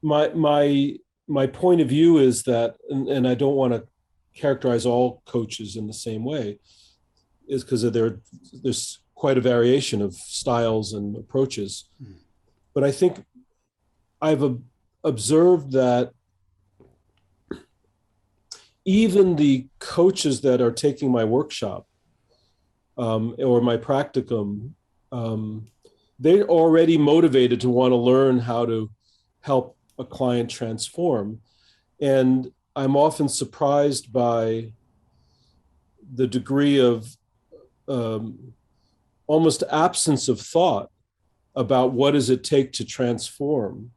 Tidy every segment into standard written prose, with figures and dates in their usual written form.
my point of view is that, and I don't want to characterize all coaches in the same way, is because there's quite a variation of styles and approaches. But I think I've observed that even the coaches that are taking my workshop or my practicum, they're already motivated to want to learn how to help a client transform. And I'm often surprised by the degree of almost absence of thought about what does it take to transform.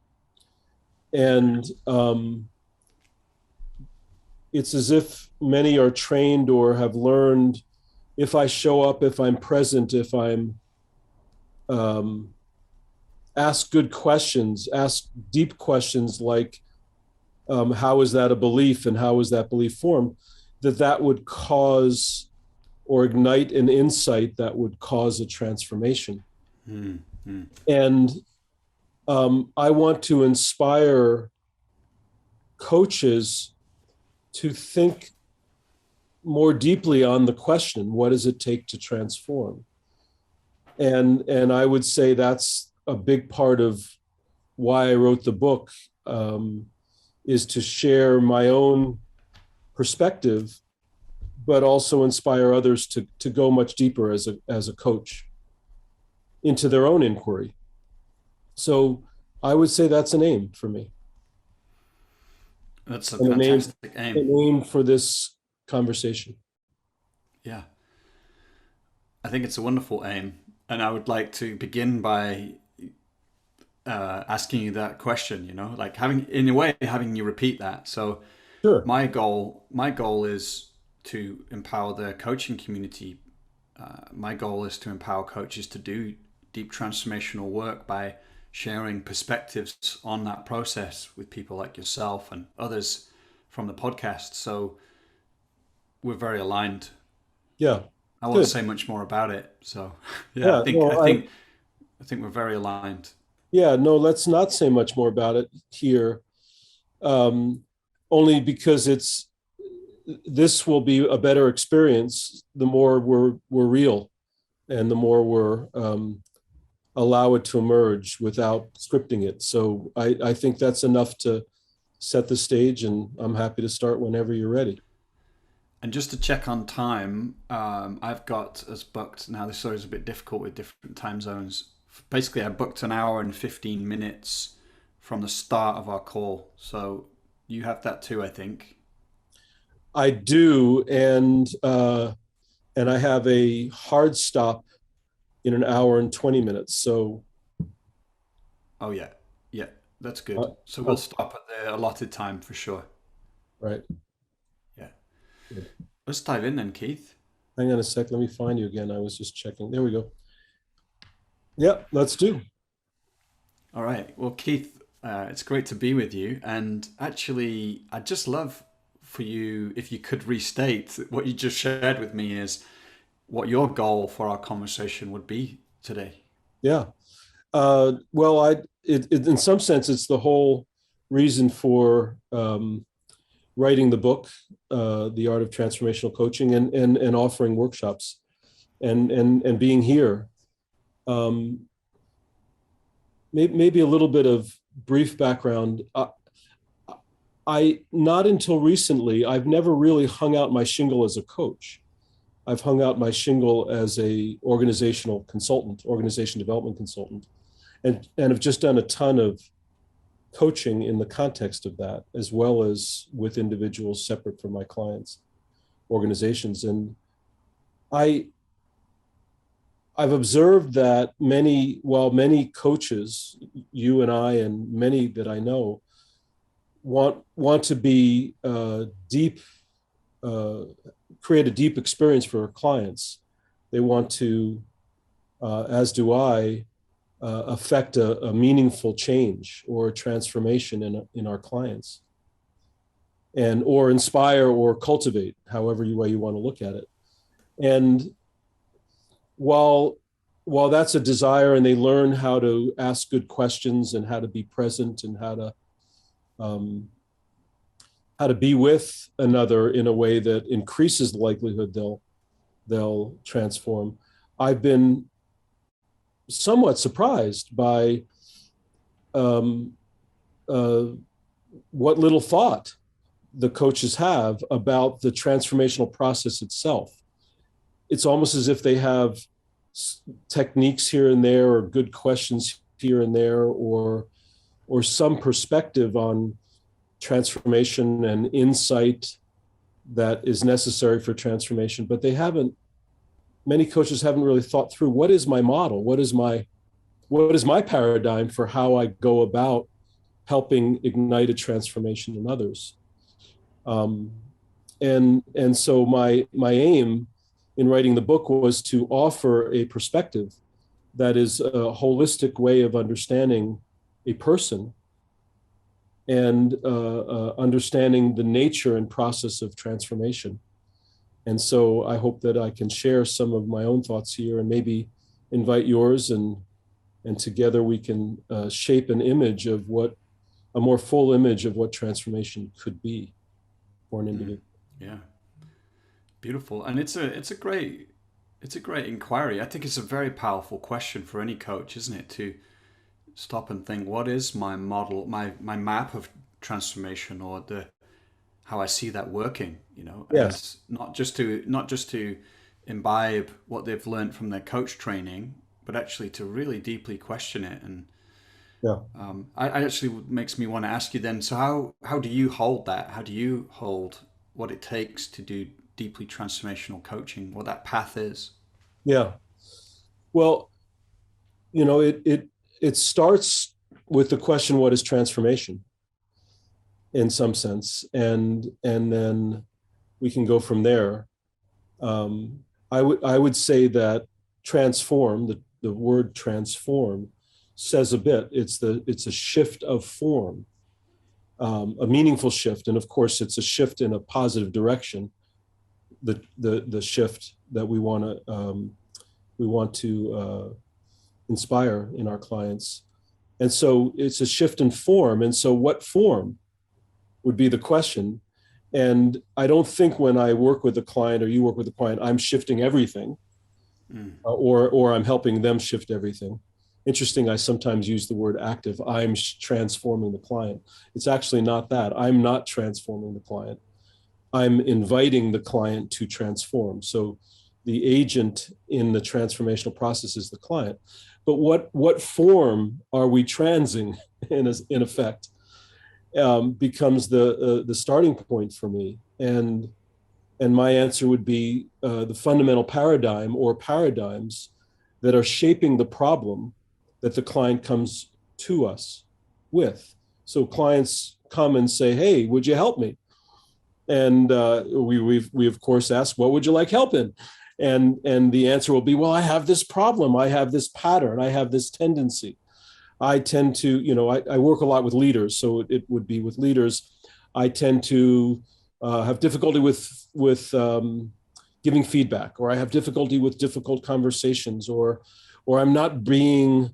And it's as if many are trained or have learned, if I show up, if I'm present, if I'm ask good questions, ask deep questions like, how is that a belief and how is that belief formed, that would cause or ignite an insight that would cause a transformation. Mm-hmm. And I want to inspire coaches to think more deeply on the question, what does it take to transform? And I would say that's a big part of why I wrote the book, is to share my own perspective, but also inspire others to go much deeper as a coach into their own inquiry. So I would say that's an aim for me. That's a fantastic aim. An aim for this conversation. Yeah. I think it's a wonderful aim. And I would like to begin by asking you that question, like having you repeat that. So sure. My goal is to empower the coaching community. My goal is to empower coaches to do deep transformational work by sharing perspectives on that process with people like yourself and others from the podcast. So we're very aligned. Yeah. I won't say much more about it. So yeah, I think we're very aligned. Yeah, no, let's not say much more about it here. Only because this will be a better experience the more we're real and the more we're allow it to emerge without scripting it. So I think that's enough to set the stage, and I'm happy to start whenever you're ready. And just to check on time, I've got us booked. Now, this is always a bit difficult with different time zones. Basically, I booked an hour and 15 minutes from the start of our call. So you have that too, I think. I do. And I have a hard stop in an hour and 20 minutes. So. Oh, yeah. Yeah, that's good. So we'll stop at the allotted time for sure. Right. Yeah. Good. Let's dive in then, Keith. Hang on a sec. Let me find you again. I was just checking. There we go. Yeah, let's do. All right. Well, Keith, it's great to be with you. And actually, I'd just love for you, if you could restate what you just shared with me, is what your goal for our conversation would be today. Yeah. Well, in some sense, it's the whole reason for writing the book, The Art of Transformational Coaching, and offering workshops and being here. Maybe a little bit of brief background. I not until recently, I've never really hung out my shingle as a coach. I've hung out my shingle as a organizational consultant, organization development consultant, and have just done a ton of coaching in the context of that, as well as with individuals separate from my clients' organizations. And I've observed that many coaches, you and I and many that I know, want to be create a deep experience for our clients. They want to, as do I, affect a meaningful change or a transformation in our clients, or inspire or cultivate, however way you want to look at it. And while that's a desire, and they learn how to ask good questions and how to be present and how to um, how to be with another in a way that increases the likelihood they'll transform. I've been somewhat surprised by um, uh, what little thought the coaches have about the transformational process itself. It's almost as if they have techniques here and there, or good questions here and there, or some perspective on transformation and insight that is necessary for transformation, but they haven't. Many coaches haven't really thought through, what is my model, what is my paradigm for how I go about helping ignite a transformation in others. And so my aim in writing the book was to offer a perspective that is a holistic way of understanding a person and understanding the nature and process of transformation. And so I hope that I can share some of my own thoughts here and maybe invite yours, and together we can shape an image of a more full image of what transformation could be for an individual. Yeah, beautiful, and it's a great inquiry. I think it's a very powerful question for any coach, isn't it? To stop and think, what is my model, my map of transformation, or the how I see that working, Yes. and not just to imbibe what they've learned from their coach training, but actually to really deeply question it. And Yeah. I actually makes me want to ask you then. So how do you hold that? How do you hold what it takes to do deeply transformational coaching? What that path is? Yeah. Well, it starts with the question, what is transformation, in some sense, and then we can go from there. I would say that transform, the word transform, says a bit. It's a shift of form, a meaningful shift, and of course, it's a shift in a positive direction. The shift that we want to inspire in our clients, and so it's a shift in form. And so, what form would be the question? And I don't think when I work with a client or you work with a client, I'm shifting everything, or I'm helping them shift everything. Interesting, I sometimes use the word active. I'm transforming the client. It's actually not that. I'm not transforming the client. I'm inviting the client to transform. So the agent in the transformational process is the client. But what form are we transing in effect? Becomes the starting point for me, and my answer would be the fundamental paradigm or paradigms that are shaping the problem that the client comes to us with. So clients come and say, "Hey, would you help me?" And we of course ask, "What would you like help in?" And the answer will be, "Well, I have this problem, I have this pattern, I have this tendency." I tend to, I work a lot with leaders, so it would be with leaders. I tend to have difficulty with giving feedback, or I have difficulty with difficult conversations, or I'm not being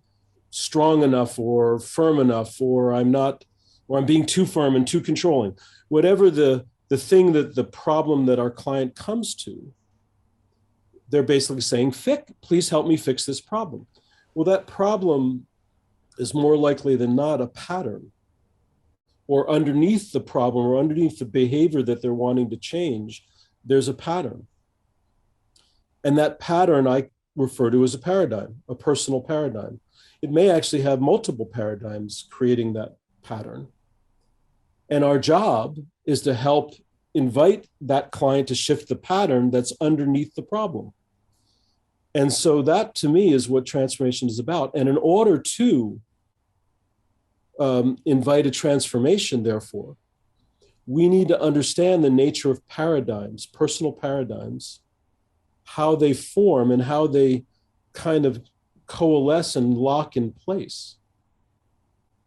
strong enough or firm enough, or I'm being too firm and too controlling. Whatever the thing, that the problem that our client comes to, they're basically saying, please help me fix this problem. Well, that problem is more likely than not a pattern, or underneath the problem or underneath the behavior that they're wanting to change, there's a pattern. And that pattern I refer to as a paradigm, a personal paradigm. It may actually have multiple paradigms creating that pattern. And our job is to help invite that client to shift the pattern that's underneath the problem. And so that, to me, is what transformation is about. And in order to invite a transformation, therefore, we need to understand the nature of paradigms, personal paradigms, how they form and how they kind of coalesce and lock in place.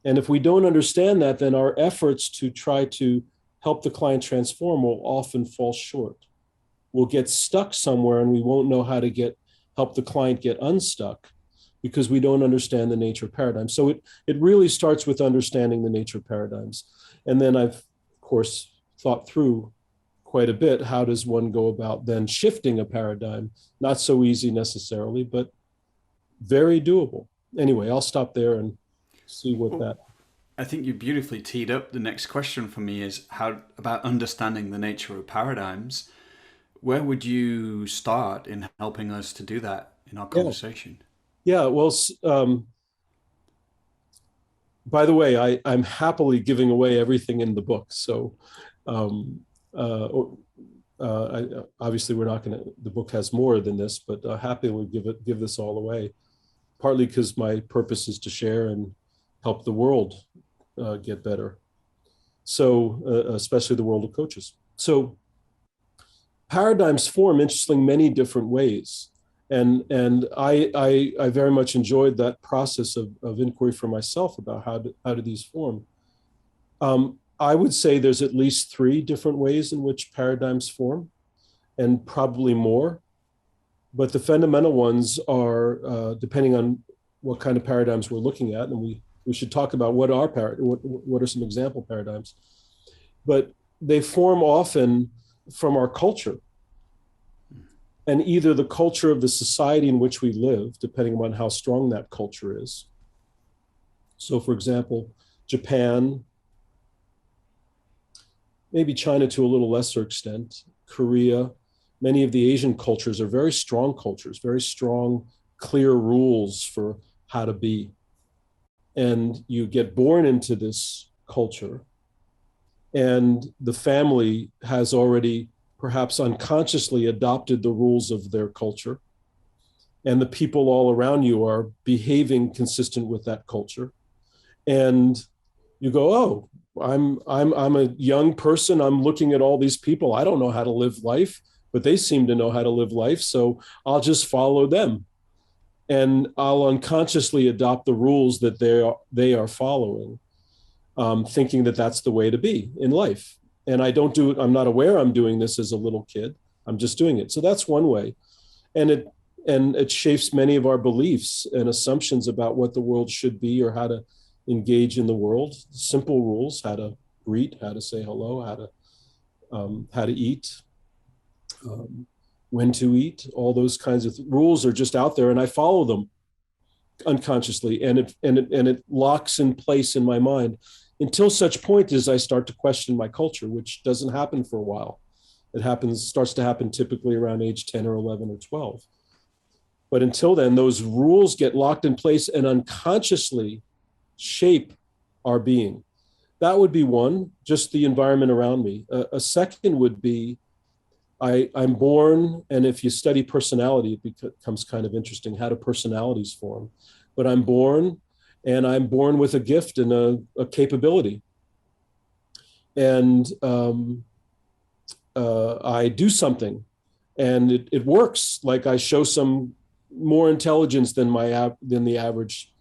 And if we don't understand that, then our efforts to try to help the client transform will often fall short. We'll get stuck somewhere and we won't know how to help the client get unstuck, because we don't understand the nature of paradigms. So it really starts with understanding the nature of paradigms. And then I've, of course, thought through quite a bit, how does one go about then shifting a paradigm? Not so easy necessarily, but very doable. Anyway, I'll stop there and see what Well, that. I think you beautifully teed up the next question for me is how about understanding the nature of paradigms. Where would you start in helping us to do that in our Yeah. conversation? Yeah. Well, by the way, I'm happily giving away everything in the book. So, um, uh, obviously, we're not going to. The book has more than this, but happily give this all away. Partly because my purpose is to share and help the world get better. So, especially the world of coaches. So, paradigms form interesting many different ways. And I very much enjoyed that process of inquiry for myself about how do these form. I would say there's at least three different ways in which paradigms form, and probably more. But the fundamental ones are, depending on what kind of paradigms we're looking at, and we should talk about what are some example paradigms. But they form often from our culture, and either the culture of the society in which we live, depending on how strong that culture is. So, for example, Japan, maybe China to a little lesser extent, Korea, many of the Asian cultures are very strong cultures, very strong, clear rules for how to be. And you get born into this culture, and the family has already perhaps unconsciously adopted the rules of their culture. And the people all around you are behaving consistent with that culture. And you go, oh, I'm a young person. I'm looking at all these people. I don't know how to live life, but they seem to know how to live life. So I'll just follow them. And I'll unconsciously adopt the rules that they are following, thinking that that's the way to be in life. And I don't do it. I'm not aware I'm doing this as a little kid. I'm just doing it. So that's one way. And it shapes many of our beliefs and assumptions about what the world should be or how to engage in the world. Simple rules: how to greet, how to say hello, how to eat, when to eat. All those kinds of rules are just out there, and I follow them unconsciously, and it locks in place in my mind until such point as I start to question my culture, which doesn't happen for a while. It starts to happen typically around age 10 or 11 or 12. But until then, those rules get locked in place and unconsciously shape our being. That would be one, just the environment around me. A second would be I'm born, and if you study personality, it becomes kind of interesting. How do personalities form? But I'm born, and I'm born with a gift and a capability. And I do something, and it works. Like I show some more intelligence than the average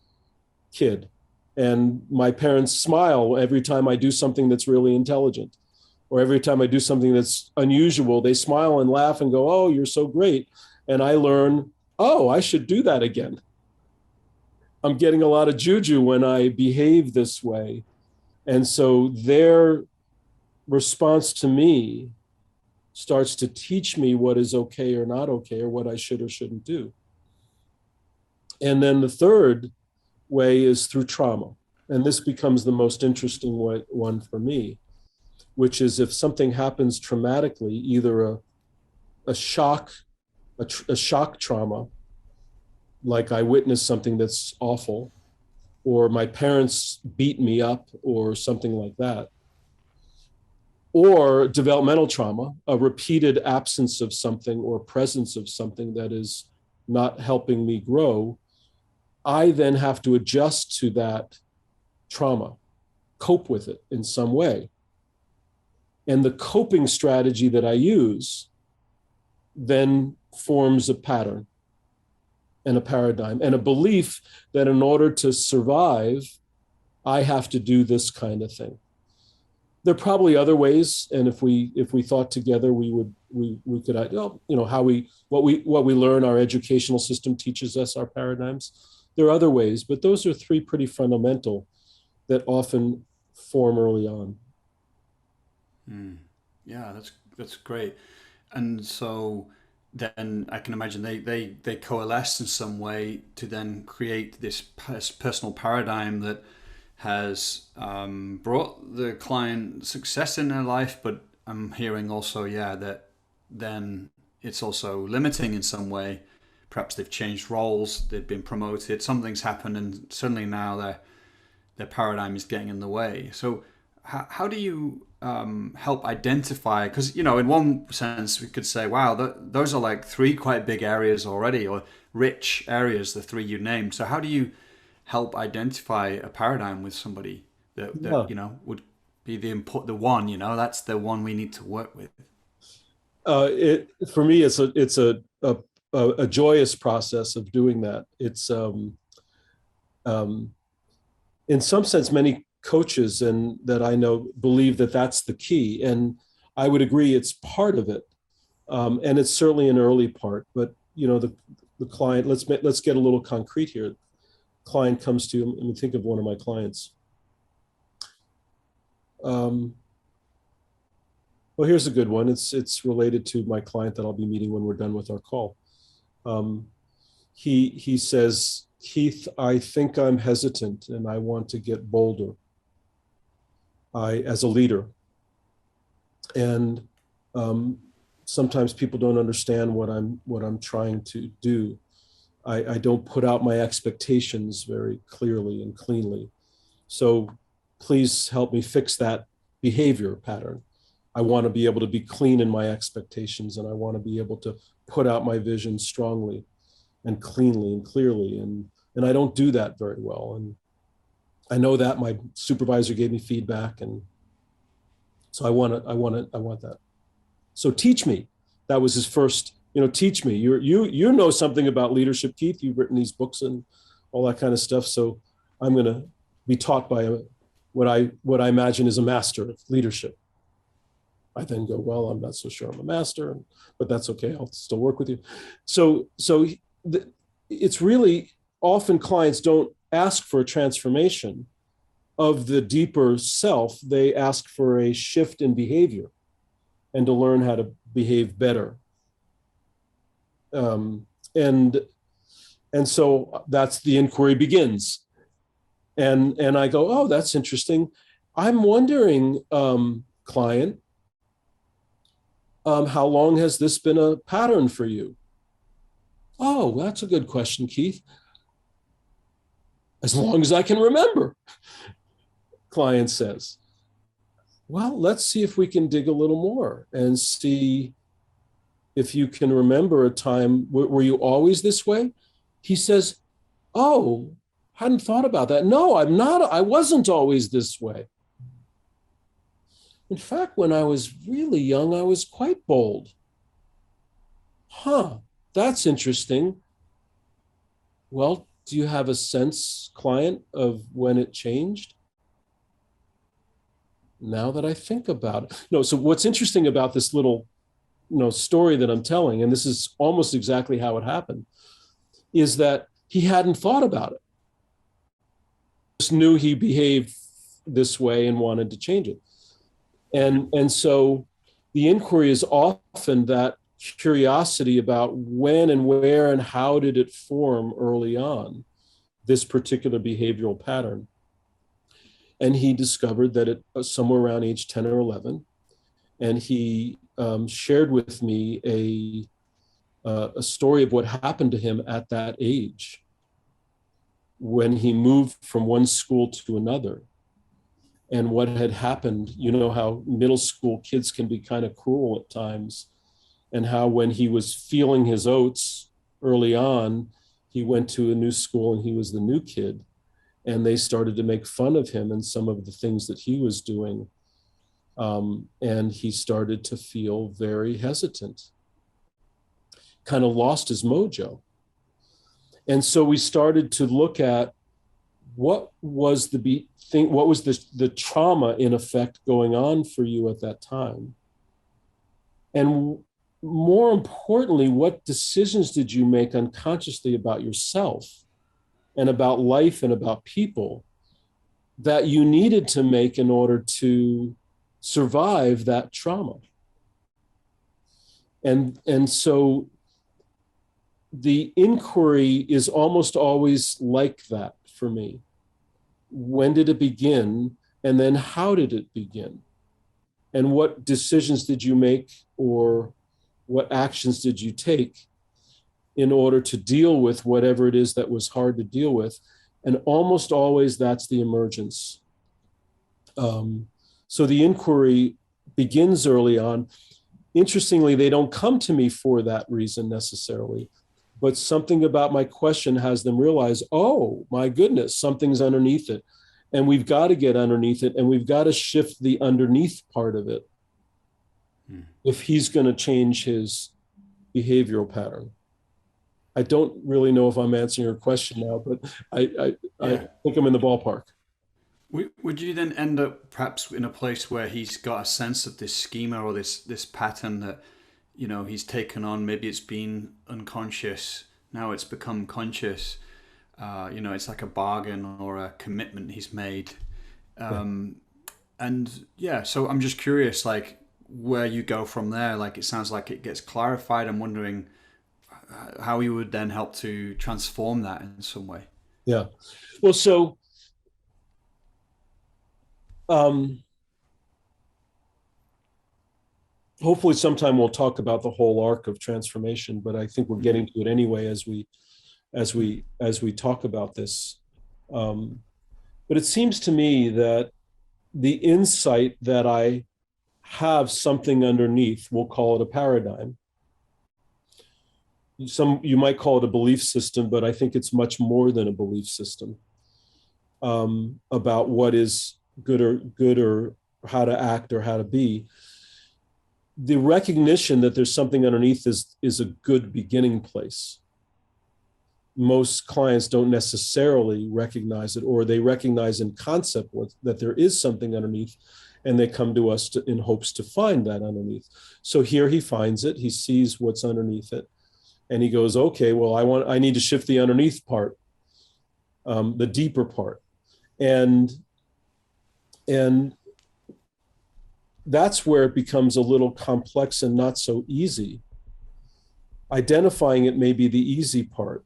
kid, and my parents smile every time I do something that's really intelligent, or every time I do something that's unusual. They smile and laugh and go, "Oh, you're so great!" And I learn, "Oh, I should do that again." I'm getting a lot of juju when I behave this way, and so their response to me starts to teach me what is okay or not okay, or what I should or shouldn't do. And then the third way is through trauma. And this becomes the most interesting one for me, which is if something happens traumatically, either a shock, a shock trauma, like I witnessed something that's awful, or my parents beat me up, or something like that, or developmental trauma, a repeated absence of something or presence of something that is not helping me grow, I then have to adjust to that trauma, cope with it in some way. And the coping strategy that I use then forms a pattern and a paradigm and a belief that in order to survive, I have to do this kind of thing. There are probably other ways, and if we thought together, we could, what we learn, our educational system teaches us our paradigms. There are other ways, but those are three pretty fundamental that often form early on. Mm. Yeah, that's great. And so then I can imagine they coalesce in some way to then create this personal paradigm that has brought the client success in their life, but I'm hearing also, yeah, that then it's also limiting in some way. Perhaps they've changed roles, they've been promoted, something's happened, and suddenly now their paradigm is getting in the way. So how do you help identify? Because in one sense we could say, wow, those are like three quite big areas already, or rich areas, the three you named. So how do you help identify a paradigm with somebody that Yeah. would be the one? That's the one we need to work with. It for me, it's a joyous process of doing that. It's um, in some sense, many coaches and that I know believe that that's the key, and I would agree it's part of it, and it's certainly an early part. But the client. Let's get a little concrete here. Client comes to you. Let me think of one of my clients. Um, well, here's a good one. It's related to my client that I'll be meeting when we're done with our call. Um, he says, Keith, I think I'm hesitant and I want to get bolder. As a leader, and um, sometimes people don't understand what I'm trying to do. I don't put out my expectations very clearly and cleanly. So please help me fix that behavior pattern. I want to be able to be clean in my expectations, and I want to be able to put out my vision strongly and cleanly and clearly. And I don't do that very well. And I know that my supervisor gave me feedback, and so I want that. So teach me. That was his first, teach me. You know something about leadership, Keith. You've written these books and all that kind of stuff. So I'm going to be taught by what I imagine is a master of leadership. I then go, well, I'm not so sure I'm a master, but that's okay. I'll still work with you. So it's really often clients don't ask for a transformation of the deeper self. They ask for a shift in behavior and to learn how to behave better. Um, and and so that's the inquiry begins. And I go, oh, that's interesting. I'm wondering, client, how long has this been a pattern for you? Oh, that's a good question, Keith. As long as I can remember, client says. Well, let's see if we can dig a little more and see if you can remember a time. Were you always this way? He says, oh, hadn't thought about that. No, I'm not. I wasn't always this way. In fact, when I was really young, I was quite bold. Huh, that's interesting. Well, do you have a sense, client, of when it changed? Now that I think about it. No, so what's interesting about this little story that I'm telling, and this is almost exactly how it happened, is that he hadn't thought about it. Just knew he behaved this way and wanted to change it. And so the inquiry is often that curiosity about when and where and how did it form early on, this particular behavioral pattern. And he discovered that it was somewhere around age 10 or 11. And he shared with me a story of what happened to him at that age when he moved from one school to another, and what had happened. You know how middle school kids can be kind of cruel at times, and how when he was feeling his oats early on, he went to a new school and he was the new kid, and they started to make fun of him and some of the things that he was doing. And he started to feel very hesitant, kind of lost his mojo. And so we started to look at what was the trauma in effect going on for you at that time. And more importantly, what decisions did you make unconsciously about yourself and about life and about people that you needed to make in order to survive that trauma. And so the inquiry is almost always like that for me. When did it begin? And then how did it begin? And what decisions did you make, or what actions did you take in order to deal with whatever it is that was hard to deal with? And almost always that's the emergence. So the inquiry begins early on. Interestingly, they don't come to me for that reason necessarily, but something about my question has them realize, oh my goodness, something's underneath it. And we've got to get underneath it, and we've got to shift the underneath part of it if he's going to change his behavioral pattern. I don't really know if I'm answering your question now, but I think I'm in the ballpark. Would you then end up perhaps in a place where he's got a sense of this schema or this pattern that, you know, he's taken on? Maybe it's been unconscious, now it's become conscious. You know, it's like a bargain or a commitment he's made. And yeah, so I'm just curious, like, where you go from there. Like, it sounds like it gets clarified. I'm wondering how you would then help to transform that in some way. Yeah. Well, so hopefully sometime we'll talk about the whole arc of transformation, but I think we're getting to it anyway as we talk about this. But it seems to me that the insight that I have something underneath, we'll call it a paradigm. You might call it a belief system, but I think it's much more than a belief system about what is good or how to act or how to be. The recognition that there's something underneath is a good beginning place. Most clients don't necessarily recognize it, or they recognize in concept that there is something underneath, and they come to us in hopes to find that underneath. So here he finds it, he sees what's underneath it, and he goes, okay, well, I need to shift the underneath part, the deeper part. And that's where it becomes a little complex and not so easy. Identifying it may be the easy part,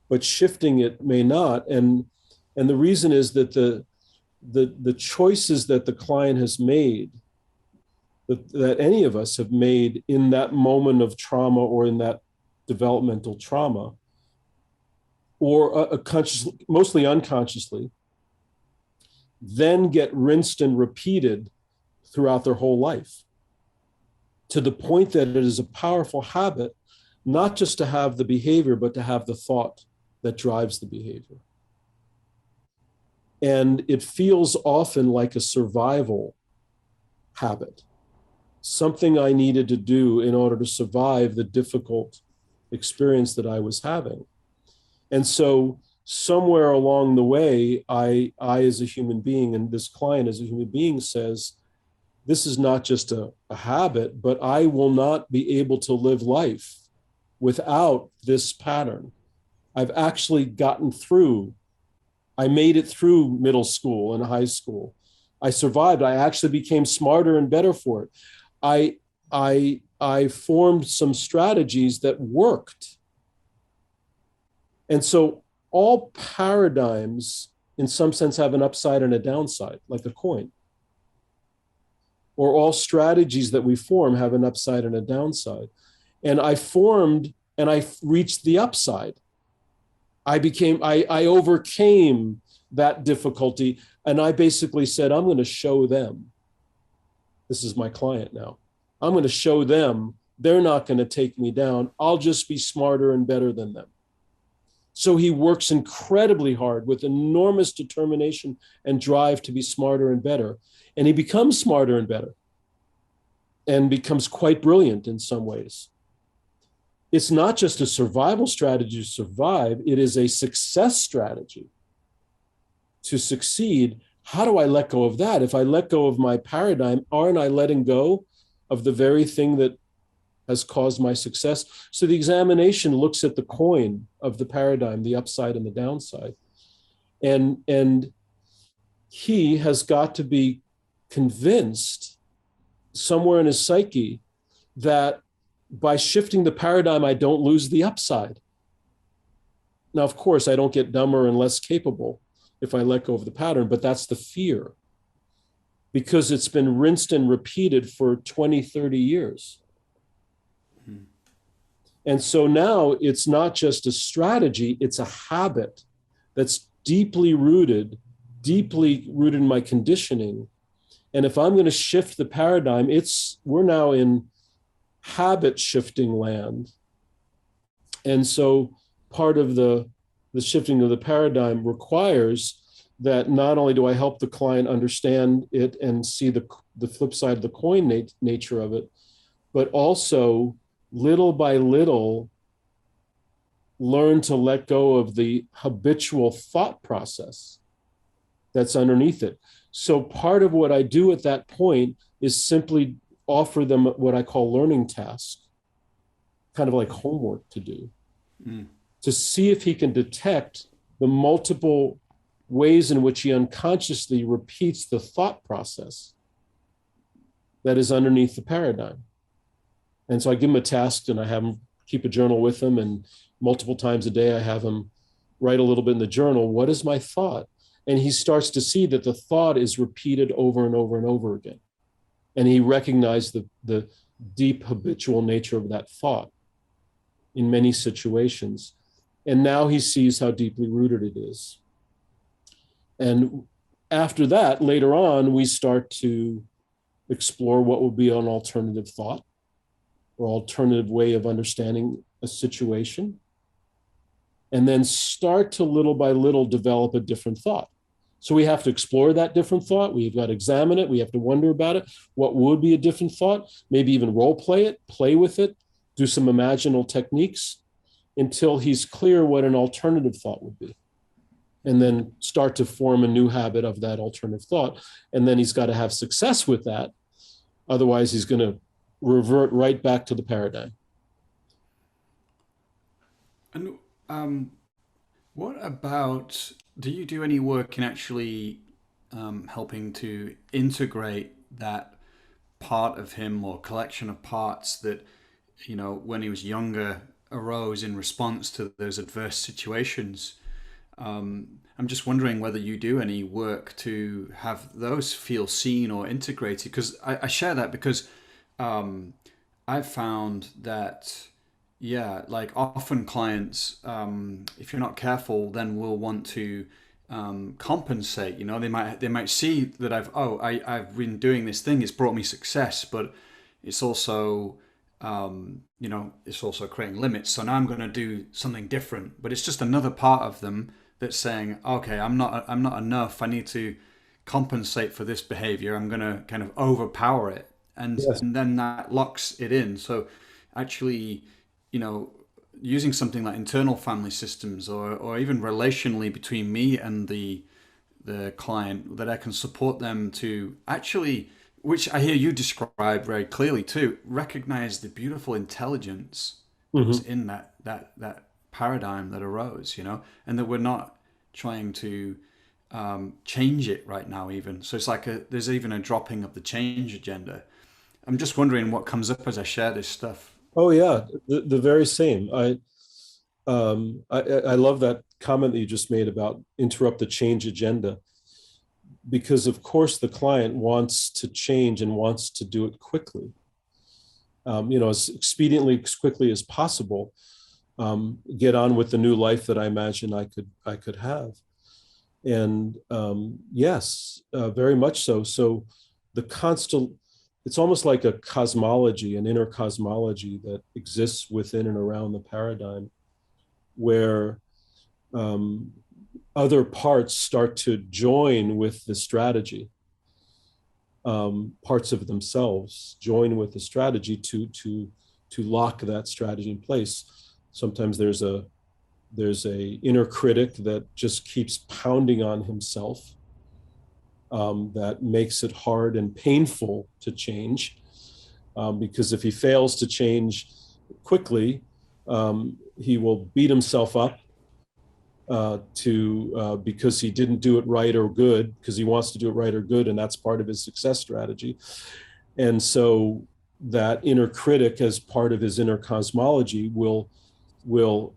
but shifting it may not. And the reason is that the choices that the client has made, that any of us have made in that moment of trauma or in that developmental trauma, or mostly unconsciously, then get rinsed and repeated throughout their whole life, to the point that it is a powerful habit, not just to have the behavior, but to have the thought that drives the behavior. And it feels often like a survival habit, something I needed to do in order to survive the difficult experience that I was having. And so somewhere along the way, I as a human being, and this client as a human being, says, this is not just a habit, but I will not be able to live life without this pattern. I've actually gotten through. I made it through middle school and high school. I survived. I actually became smarter and better for it. I formed some strategies that worked. And so all paradigms, in some sense, have an upside and a downside, like a coin. Or all strategies that we form have an upside and a downside. And I formed and I reached the upside. I overcame that difficulty, and I basically said, I'm going to show them. This is my client now. I'm going to show them they're not going to take me down. I'll just be smarter and better than them. So he works incredibly hard with enormous determination and drive to be smarter and better. And he becomes smarter and better and becomes quite brilliant in some ways. It's not just a survival strategy to survive, it is a success strategy to succeed. How do I let go of that? If I let go of my paradigm, aren't I letting go of the very thing that has caused my success? So the examination looks at the coin of the paradigm, the upside and the downside. And he has got to be convinced somewhere in his psyche that by shifting the paradigm, I don't lose the upside. Now, of course, I don't get dumber and less capable if I let go of the pattern, but that's the fear because it's been rinsed and repeated for 20, 30 years. Hmm. And so now it's not just a strategy, it's a habit that's deeply rooted in my conditioning. And if I'm going to shift the paradigm, we're now in habit shifting land. And so part of the shifting of the paradigm requires that not only do I help the client understand it and see the flip side of the coin nature of it, but also little by little learn to let go of the habitual thought process that's underneath it. So part of what I do at that point is simply offer them what I call learning tasks, kind of like homework to do, to see if he can detect the multiple ways in which he unconsciously repeats the thought process that is underneath the paradigm. And so I give him a task and I have him keep a journal with him, and multiple times a day I have him write a little bit in the journal. What is my thought? And he starts to see that the thought is repeated over and over and over again. And he recognized the deep habitual nature of that thought in many situations. And now he sees how deeply rooted it is. And after that, later on, we start to explore what would be an alternative thought or alternative way of understanding a situation. And then start to little by little develop a different thought. So we have to explore that different thought. We've got to examine it. We have to wonder about it. What would be a different thought? Maybe even role play it, play with it, do some imaginal techniques until he's clear what an alternative thought would be. And then start to form a new habit of that alternative thought. And then he's got to have success with that. Otherwise, he's going to revert right back to the paradigm. And what about, do you do any work in actually helping to integrate that part of him or collection of parts that, you know, when he was younger arose in response to those adverse situations? I'm just wondering whether you do any work to have those feel seen or integrated, because I share that because I've found that, yeah, like often clients, if you're not careful, then will want to compensate. You know, they might see that I've been doing this thing, it's brought me success, but it's also it's also creating limits. So now I'm going to do something different, but it's just another part of them that's saying, okay, I'm not enough. I need to compensate for this behavior. I'm going to kind of overpower it, and Yes. and then that locks it in. So actually, you know, using something like internal family systems or even relationally between me and the client, that I can support them to actually, which I hear you describe very clearly too, recognize the beautiful intelligence that was in that paradigm that arose, you know, and that we're not trying to change it right now even. So it's like there's even a dropping of the change agenda. I'm just wondering what comes up as I share this stuff. Oh yeah, the very same. I love that comment that you just made about interrupt the change agenda, because of course the client wants to change and wants to do it quickly, as expediently, as quickly as possible. Get on with the new life that I imagine I could have, and yes, very much so. So the constant, it's almost like a cosmology, an inner cosmology that exists within and around the paradigm, where other parts start to join with the strategy. Parts of themselves join with the strategy to lock that strategy in place. Sometimes there's a inner critic that just keeps pounding on himself, that makes it hard and painful to change, because if he fails to change quickly, he will beat himself up because he didn't do it right or good, because he wants to do it right or good, and that's part of his success strategy. And so that inner critic, as part of his inner cosmology, will,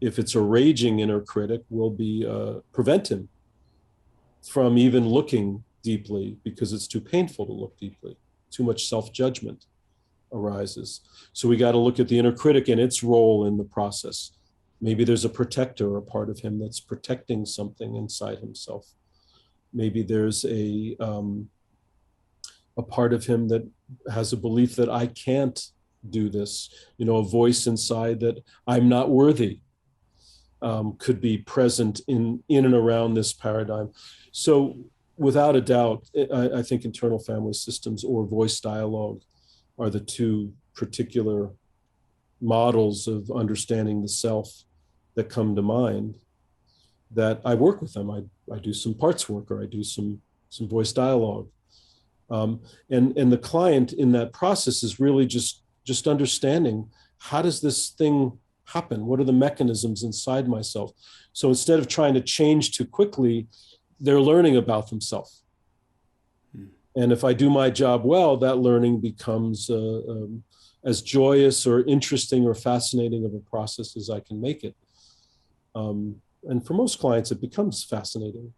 if it's a raging inner critic, will be prevent him from even looking deeply, because it's too painful to look deeply. Too much self-judgment arises. So we got to look at the inner critic and its role in the process. Maybe there's a protector, a part of him that's protecting something inside himself. Maybe there's a part of him that has a belief that I can't do this, a voice inside that I'm not worthy, could be present in and around this paradigm. So without a doubt, I think internal family systems or voice dialogue are the two particular models of understanding the self that come to mind, that I work with them. I do some parts work, or I do some voice dialogue. And the client in that process is really just understanding, how does this thing happen? What are the mechanisms inside myself? So instead of trying to change too quickly, they're learning about themselves. And if I do my job well, that learning becomes as joyous or interesting or fascinating of a process as I can make it. And for most clients, it becomes fascinating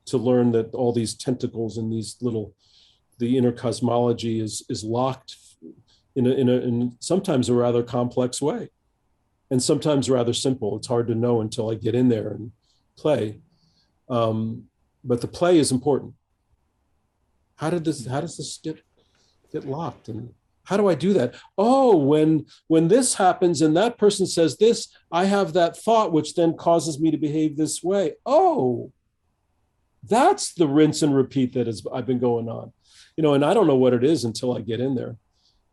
to learn that all these tentacles and these little, the inner cosmology is locked in sometimes a rather complex way, and sometimes rather simple. It's hard to know until I get in there and play. But the play is important. How does this get locked? And how do I do that? Oh, when this happens and that person says this, I have that thought, which then causes me to behave this way. Oh, that's the rinse and repeat that I've been going on. And I don't know what it is until I get in there,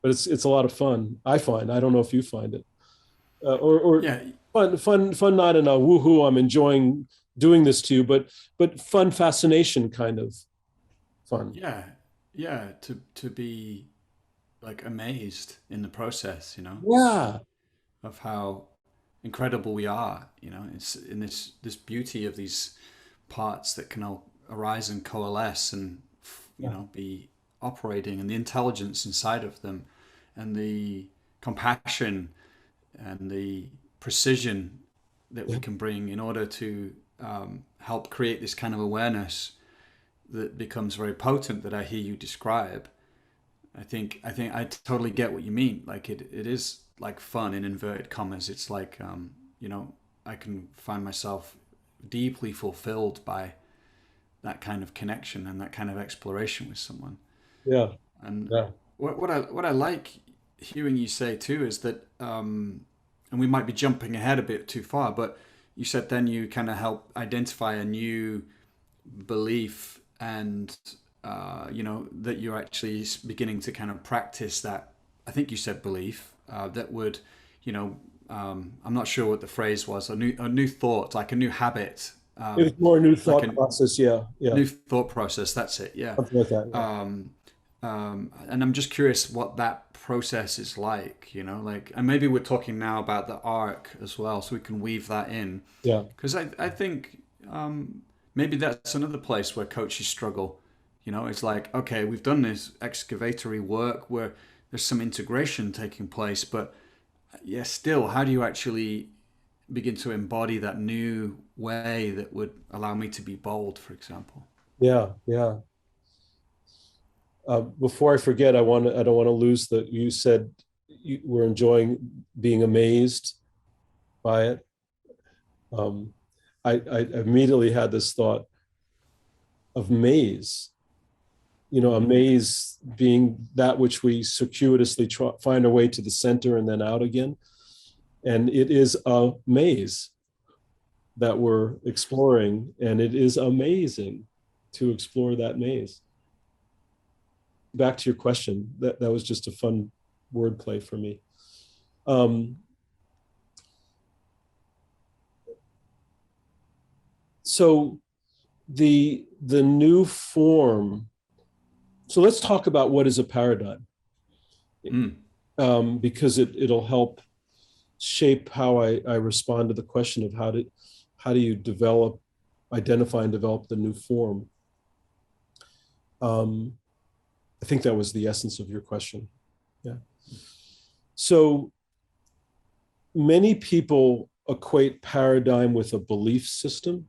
but it's a lot of fun. I find. I don't know if you find it, or Yeah, fun. Not in a woohoo, I'm enjoying doing this to you, but fun, fascination kind of fun. yeah, yeah. To be like amazed in the process, Yeah, of how incredible we are. It's in this beauty of these parts that can all arise and coalesce and yeah, be operating, and the intelligence inside of them, and the compassion and the precision that we yeah, can bring in order to help create this kind of awareness that becomes very potent, that I hear you describe. I think I totally get what you mean. Like it is like fun in inverted commas. It's like I can find myself deeply fulfilled by that kind of connection and that kind of exploration with someone. yeah, And yeah, what I like hearing you say too is that, and we might be jumping ahead a bit too far, but you said then you kind of help identify a new belief, and that you're actually beginning to kind of practice that. I think you said belief, that would, I'm not sure what the phrase was, a new thought, like a new habit, it's more a new like thought a process. Yeah, yeah, new thought process. That's it. Yeah. something like that. Yeah, And I'm just curious what that process is like, like, and maybe we're talking now about the arc as well, so we can weave that in, yeah, because I think maybe that's another place where coaches struggle. It's like, okay, we've done this excavatory work where there's some integration taking place, but yeah, still, how do you actually begin to embody that new way that would allow me to be bold, for example? yeah, yeah. Before I forget, I don't want to lose that you said you were enjoying being amazed by it. Um, I immediately had this thought of maze. A Mm. maze being that which we circuitously find our way to the center and then out again. And it is a maze that we're exploring, and it is amazing to explore that maze. Back to your question, that was just a fun wordplay for me. Um, so the new form. So let's talk about what is a paradigm, Mm. because it'll help shape how I respond to the question of how do you identify and develop the new form. Um, I think that was the essence of your question. Yeah. So many people equate paradigm with a belief system.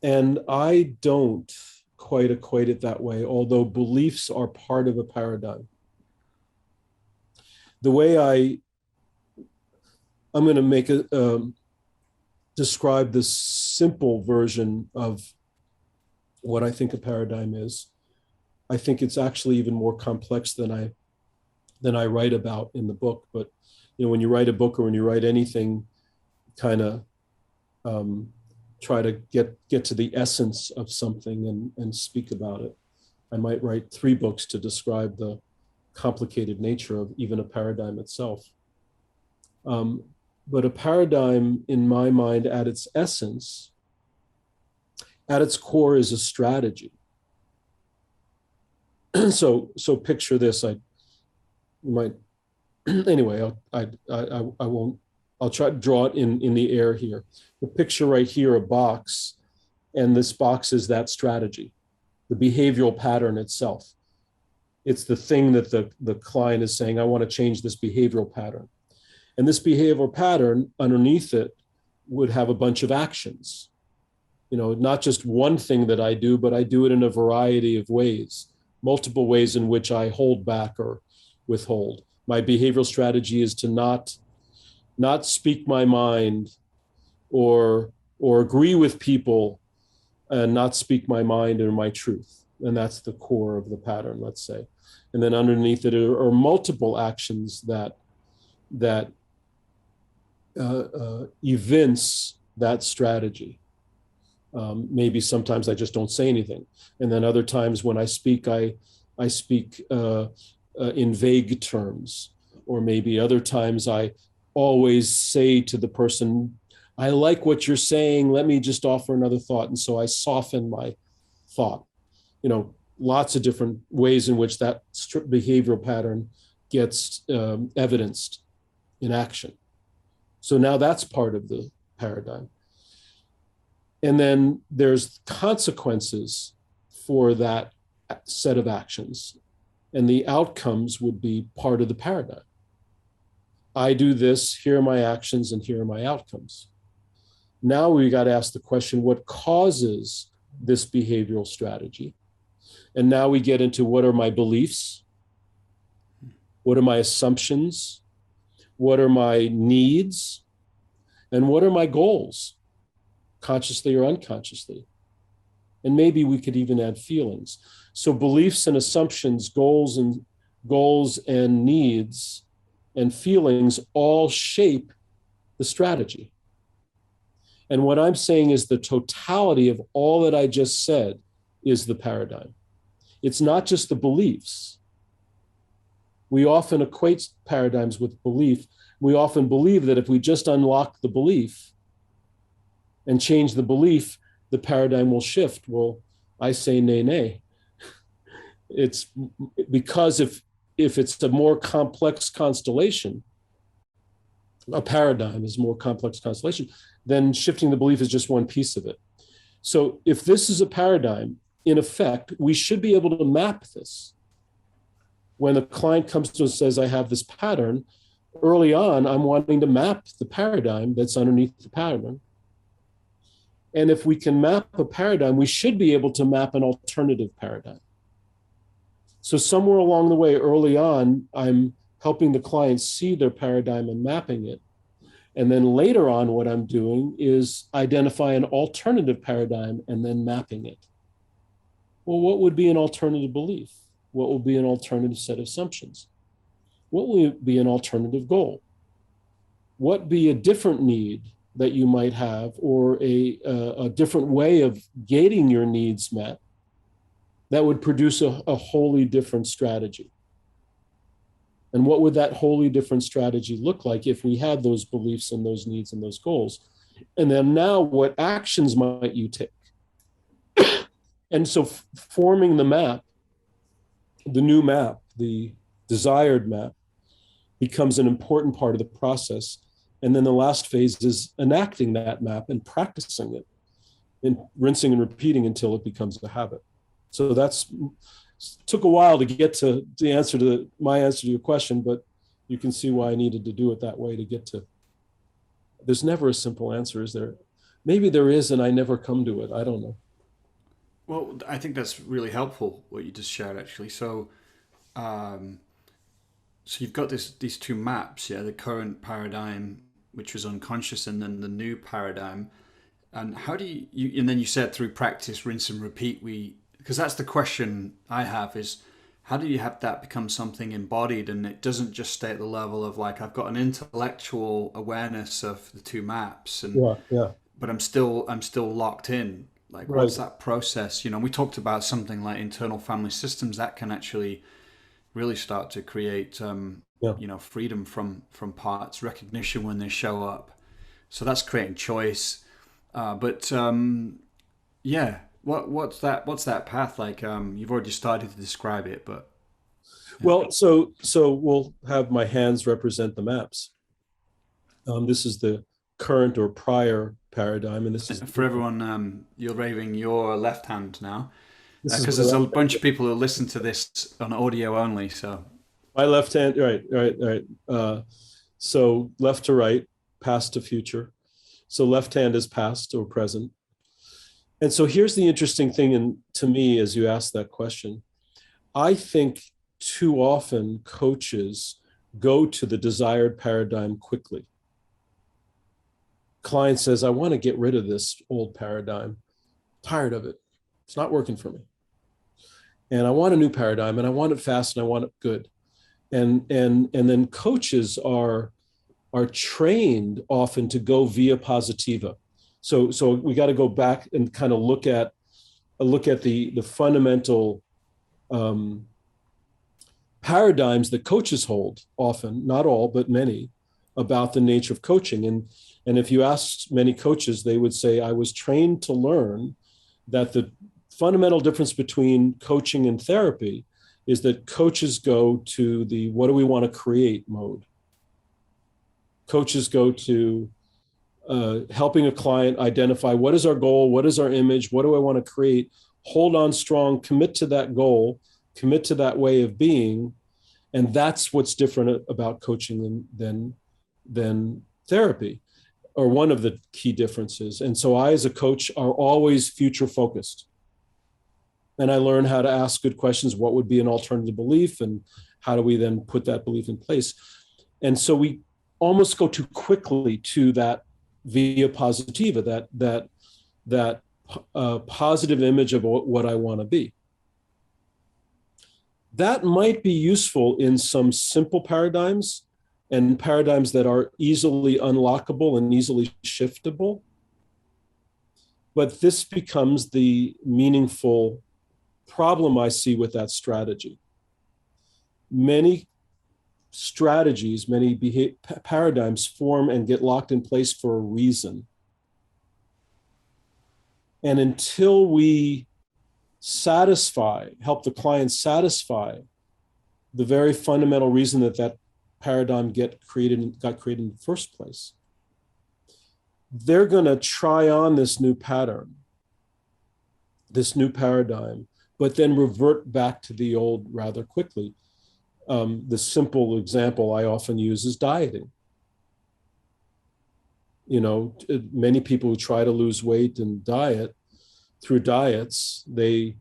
And I don't quite equate it that way, although beliefs are part of a paradigm. The way I'm going to make describe this simple version of what I think a paradigm is. I think it's actually even more complex than I write about in the book. But when you write a book or when you write anything, kind of try to get to the essence of something and speak about it. I might write 3 books to describe the complicated nature of even a paradigm itself. But a paradigm, in my mind, at its essence, at its core, is a strategy. So picture this. I might anyway. I won't. I'll try to draw it in the air here. The picture right here, a box, and this box is that strategy, the behavioral pattern itself. It's the thing that the client is saying, I want to change this behavioral pattern. And this behavioral pattern underneath it would have a bunch of actions. Not just one thing that I do, but I do it in a variety of ways, multiple ways in which I hold back or withhold. My behavioral strategy is to not speak my mind or agree with people and not speak my mind or my truth. And that's the core of the pattern, let's say. And then underneath it are multiple actions that evince that strategy. Maybe sometimes I just don't say anything. And then other times when I speak, I speak in vague terms. Or maybe other times I always say to the person, I like what you're saying, let me just offer another thought. And so I soften my thought. Lots of different ways in which that behavioral pattern gets evidenced in action. So now that's part of the paradigm. And then there's consequences for that set of actions. And the outcomes would be part of the paradigm. I do this, here are my actions, and here are my outcomes. Now we got to ask the question, what causes this behavioral strategy? And now we get into what are my beliefs? What are my assumptions? What are my needs? And what are my goals, consciously or unconsciously? And maybe we could even add feelings. So beliefs and assumptions, goals and needs and feelings all shape the strategy. And what I'm saying is the totality of all that I just said is the paradigm. It's not just the beliefs. We often equate paradigms with belief. We often believe that if we just unlock the belief and change the belief, the paradigm will shift. Well, I say nay. It's because if it's a more complex constellation, a paradigm is a more complex constellation, then shifting the belief is just one piece of it. So if this is a paradigm, in effect, we should be able to map this. When a client comes to us and says, I have this pattern, early on, I'm wanting to map the paradigm that's underneath the pattern. And if we can map a paradigm, we should be able to map an alternative paradigm. So somewhere along the way, early on, I'm helping the client see their paradigm and mapping it. And then later on, what I'm doing is identify an alternative paradigm and then mapping it. Well, what would be an alternative belief? What would be an alternative set of assumptions? What would be an alternative goal? What be a different need that you might have, or a different way of getting your needs met that would produce a wholly different strategy? And what would that wholly different strategy look like if we had those beliefs and those needs and those goals? And then now, what actions might you take? And so forming the map, the new map, the desired map, becomes an important part of the process. And then the last phase is enacting that map and practicing it and rinsing and repeating until it becomes a habit. So that's took a while to get to the answer to my answer to your question, but you can see why I needed to do it that way to get to. There's never a simple answer, is there? Maybe there is, and I never come to it. I don't know. Well, I think that's really helpful what you just shared, actually. Um, so you've got these two maps, yeah, the current paradigm, which was unconscious, and then the new paradigm. And how do and then you said through practice, rinse and repeat, because that's the question I have is how do you have that become something embodied and it doesn't just stay at the level of like, I've got an intellectual awareness of the two maps and, Yeah, yeah, but I'm still locked in. Like, right. what's that process? You know, we talked about something like internal family systems that can actually really start to create, Yeah. you know, freedom from parts, recognition when they show up. So that's creating choice. But yeah, what's that path like? You've already started to describe it, but yeah. Well, so we'll have my hands represent the maps. This is the current or prior paradigm, and For everyone, you're waving your left hand now this is because my there's a left, bunch of people who listen to this on audio only. So my left hand. Right, right, right. So left to right, past to future. So left hand is past or present. And so here's the interesting thing, and to me, as you ask that question, I think too often coaches go to the desired paradigm quickly. Client says, I want to get rid of this old paradigm. Tired of it. It's not working for me. And I want a new paradigm, and I want it fast, and I want it good. And then coaches are trained often to go via positiva. So we got to go back and kind of look at the fundamental paradigms that coaches hold often, not all, but many, about the nature of coaching. And if you ask many coaches, they would say, I was trained to learn that the fundamental difference between coaching and therapy is that coaches go to the what do we want to create mode. Coaches go to helping a client identify what is our goal, what is our image, what do I want to create, hold on strong, commit to that goal, commit to that way of being. And that's what's different about coaching than therapy, or one of the key differences. And so I, as a coach, are always future focused. And I learn how to ask good questions. What would be an alternative belief? And how do we then put that belief in place? And so we almost go too quickly to that via positiva, that positive image of what I want to be. That might be useful in some simple paradigms and paradigms that are easily unlockable and easily shiftable. But this becomes the meaningful problem I see with that strategy. Many strategies, many paradigms form and get locked in place for a reason. And until we help the client satisfy the very fundamental reason that paradigm got created in the first place, they're going to try on this new pattern, this new paradigm, but then revert back to the old rather quickly. The simple example I often use is dieting. You know, many people who try to lose weight and diet through diets, the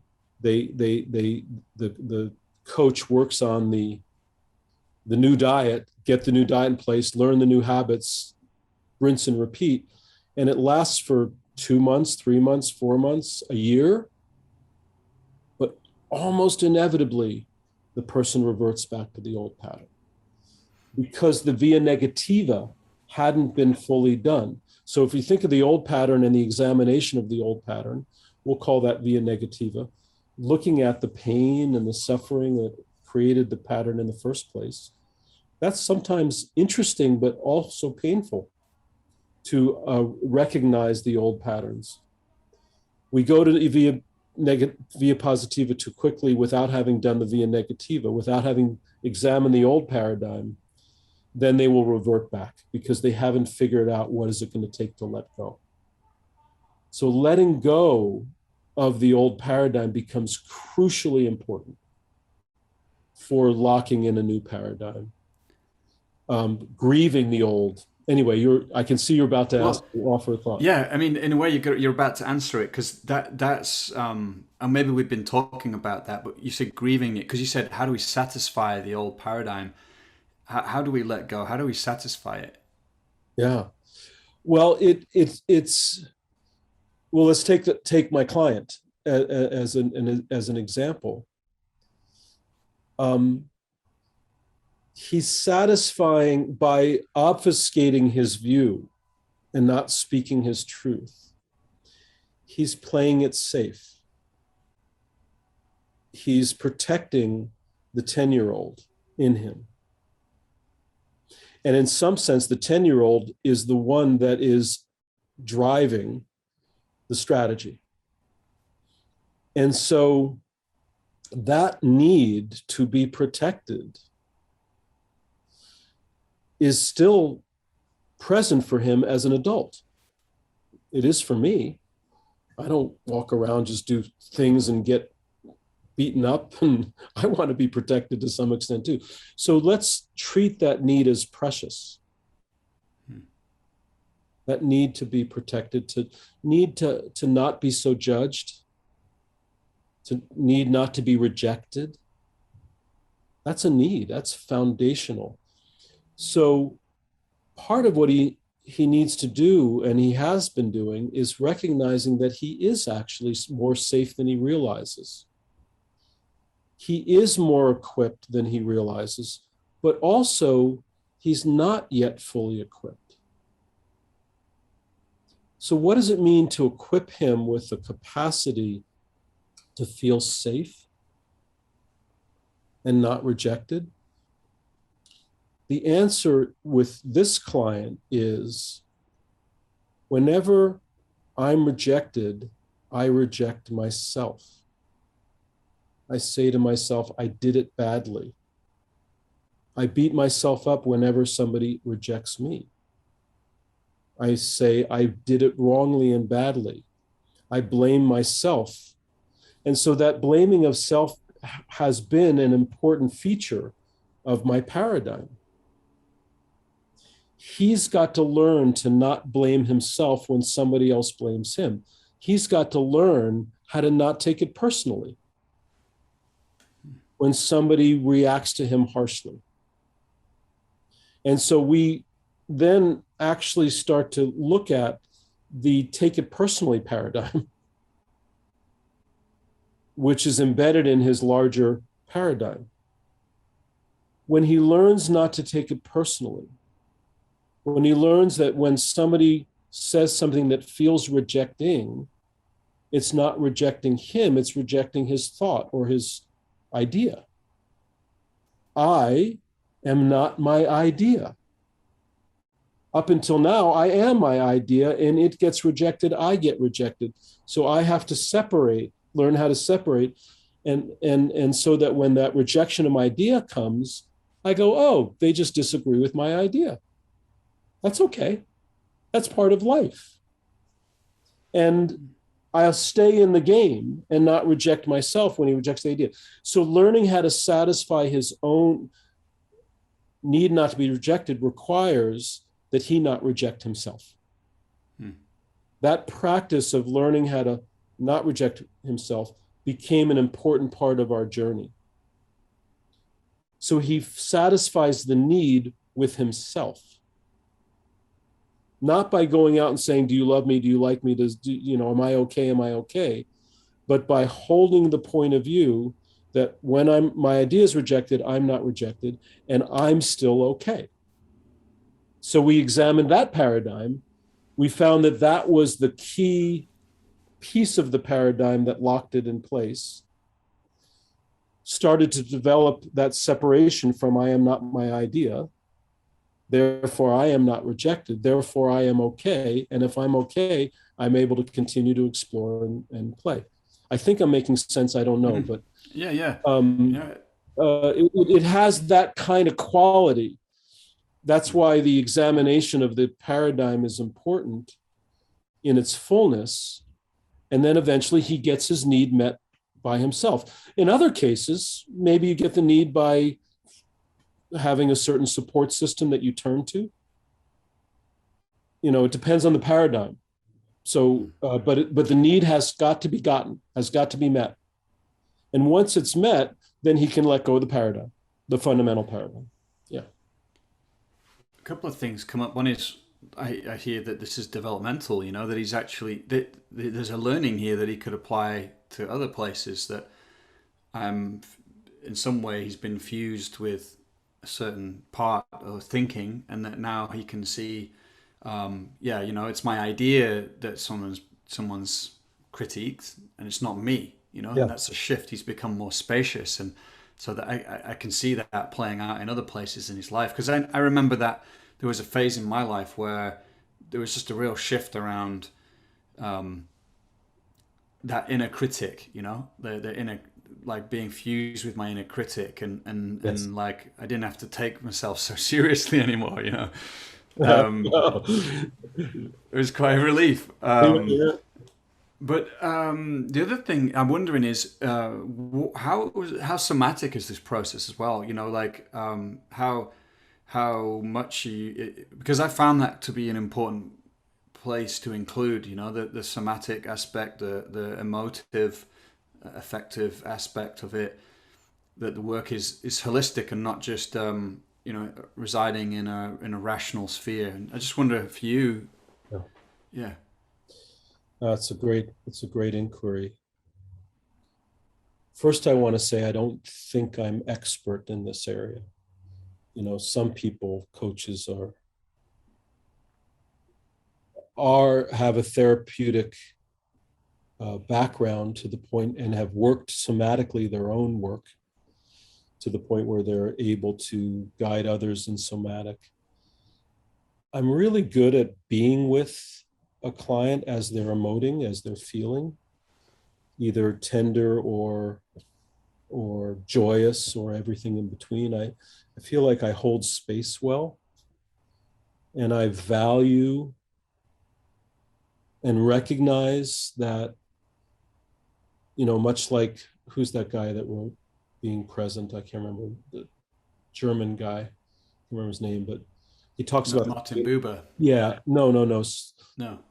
coach works on the new diet, get the new diet in place, learn the new habits, rinse and repeat, and it lasts for 2 months, 3 months, 4 months, a year, but almost inevitably the person reverts back to the old pattern because the via negativa hadn't been fully done. So if you think of the old pattern and the examination of the old pattern, we'll call that via negativa, looking at the pain and the suffering that created the pattern in the first place. That's sometimes interesting, but also painful to recognize the old patterns. We go to via positiva too quickly without having done the via negativa, without having examined the old paradigm, then they will revert back because they haven't figured out what is it going to take to let go. So letting go of the old paradigm becomes crucially important for locking in a new paradigm. Grieving the old. Anyway, I can see you're about to Well, offer a thought. yeah, I mean, in a way, you're about to answer it because that's and maybe we've been talking about that, but you said grieving it because you said how do we satisfy the old paradigm? How do we let go? How do we satisfy it? Yeah. Well, it's well. Let's take my client as an example. Um, he's satisfying by obfuscating his view and not speaking his truth. He's playing it safe. He's protecting the 10-year-old in him. And in some sense, the 10-year-old is the one that is driving the strategy. And so that need to be protected is still present for him as an adult. It is for me. I don't walk around, just do things and get beaten up, and I want to be protected to some extent too. So let's treat that need as precious. That need to be protected, to need to not be so judged, to need not to be rejected. That's a need. That's foundational. So part of what he needs to do, and he has been doing, is recognizing that he is actually more safe than he realizes. He is more equipped than he realizes, but also he's not yet fully equipped. So what does it mean to equip him with the capacity to feel safe and not rejected? The answer with this client is, whenever I'm rejected, I reject myself. I say to myself, I did it badly. I beat myself up whenever somebody rejects me. I say, I did it wrongly and badly. I blame myself. And so that blaming of self has been an important feature of my paradigm. He's got to learn to not blame himself when somebody else blames him. He's got to learn how to not take it personally when somebody reacts to him harshly. And so we then actually start to look at the take it personally paradigm, which is embedded in his larger paradigm. When he learns not to take it personally, when he learns that when somebody says something that feels rejecting, it's not rejecting him, it's rejecting his thought or his idea. I am not my idea. Up until now, I am my idea, and it gets rejected, I get rejected. So I have to separate, learn how to separate, and so that when that rejection of my idea comes, I go, oh, they just disagree with my idea. That's okay. That's part of life. And I'll stay in the game and not reject myself when he rejects the idea. So learning how to satisfy his own need not to be rejected requires that he not reject himself. That practice of learning how to not reject himself became an important part of our journey. So he satisfies the need with himself. Not by going out and saying, do you love me? Do you like me? Am I okay? Am I okay? But by holding the point of view that when my idea is rejected, I'm not rejected, and I'm still okay. So we examined that paradigm. We found that that was the key piece of the paradigm that locked it in place. Started to develop that separation from I am not my idea. Therefore, I am not rejected. Therefore, I am okay. And if I'm okay, I'm able to continue to explore and play. I think I'm making sense. I don't know, but yeah. It has that kind of quality. That's why the examination of the paradigm is important in its fullness, And then eventually he gets his need met by himself. In other cases, maybe you get the need by having a certain support system that you turn to. It depends on the paradigm. So, but the need has got to be gotten, has got to be met. And once it's met, then he can let go of the paradigm, the fundamental paradigm. Yeah. A couple of things come up. One is I hear that this is developmental. That he's actually there's a learning here that he could apply to other places. That in some way he's been fused with a certain part of thinking, and that now he can see. It's my idea that someone's critiqued, and it's not me. Yeah. And that's a shift. He's become more spacious, and so that I can see that playing out in other places in his life. Because I remember that there was a phase in my life where there was just a real shift around that inner critic, the inner, like being fused with my inner critic, Yes. and like I didn't have to take myself so seriously anymore. Um, it was quite a relief. Yeah. But the other thing I'm wondering is how somatic is this process as well? How much because I found that to be an important place to include. The somatic aspect, the emotive, affective aspect of it. That the work is holistic and not just residing in a rational sphere. And I just wonder if you, Yeah. yeah. It's a great inquiry. First, I want to say I don't think I'm expert in this area. Some people, coaches have a therapeutic background to the point and have worked somatically their own work to the point where they're able to guide others in somatic. I'm really good at being with a client as they're emoting, as they're feeling, either tender or joyous or everything in between. I feel like I hold space well, and I value and recognize that, much like, who's that guy that wrote Being Present? I can't remember, the German guy. I can't remember his name, but he talks Not about, Martin Buber. yeah, no, No.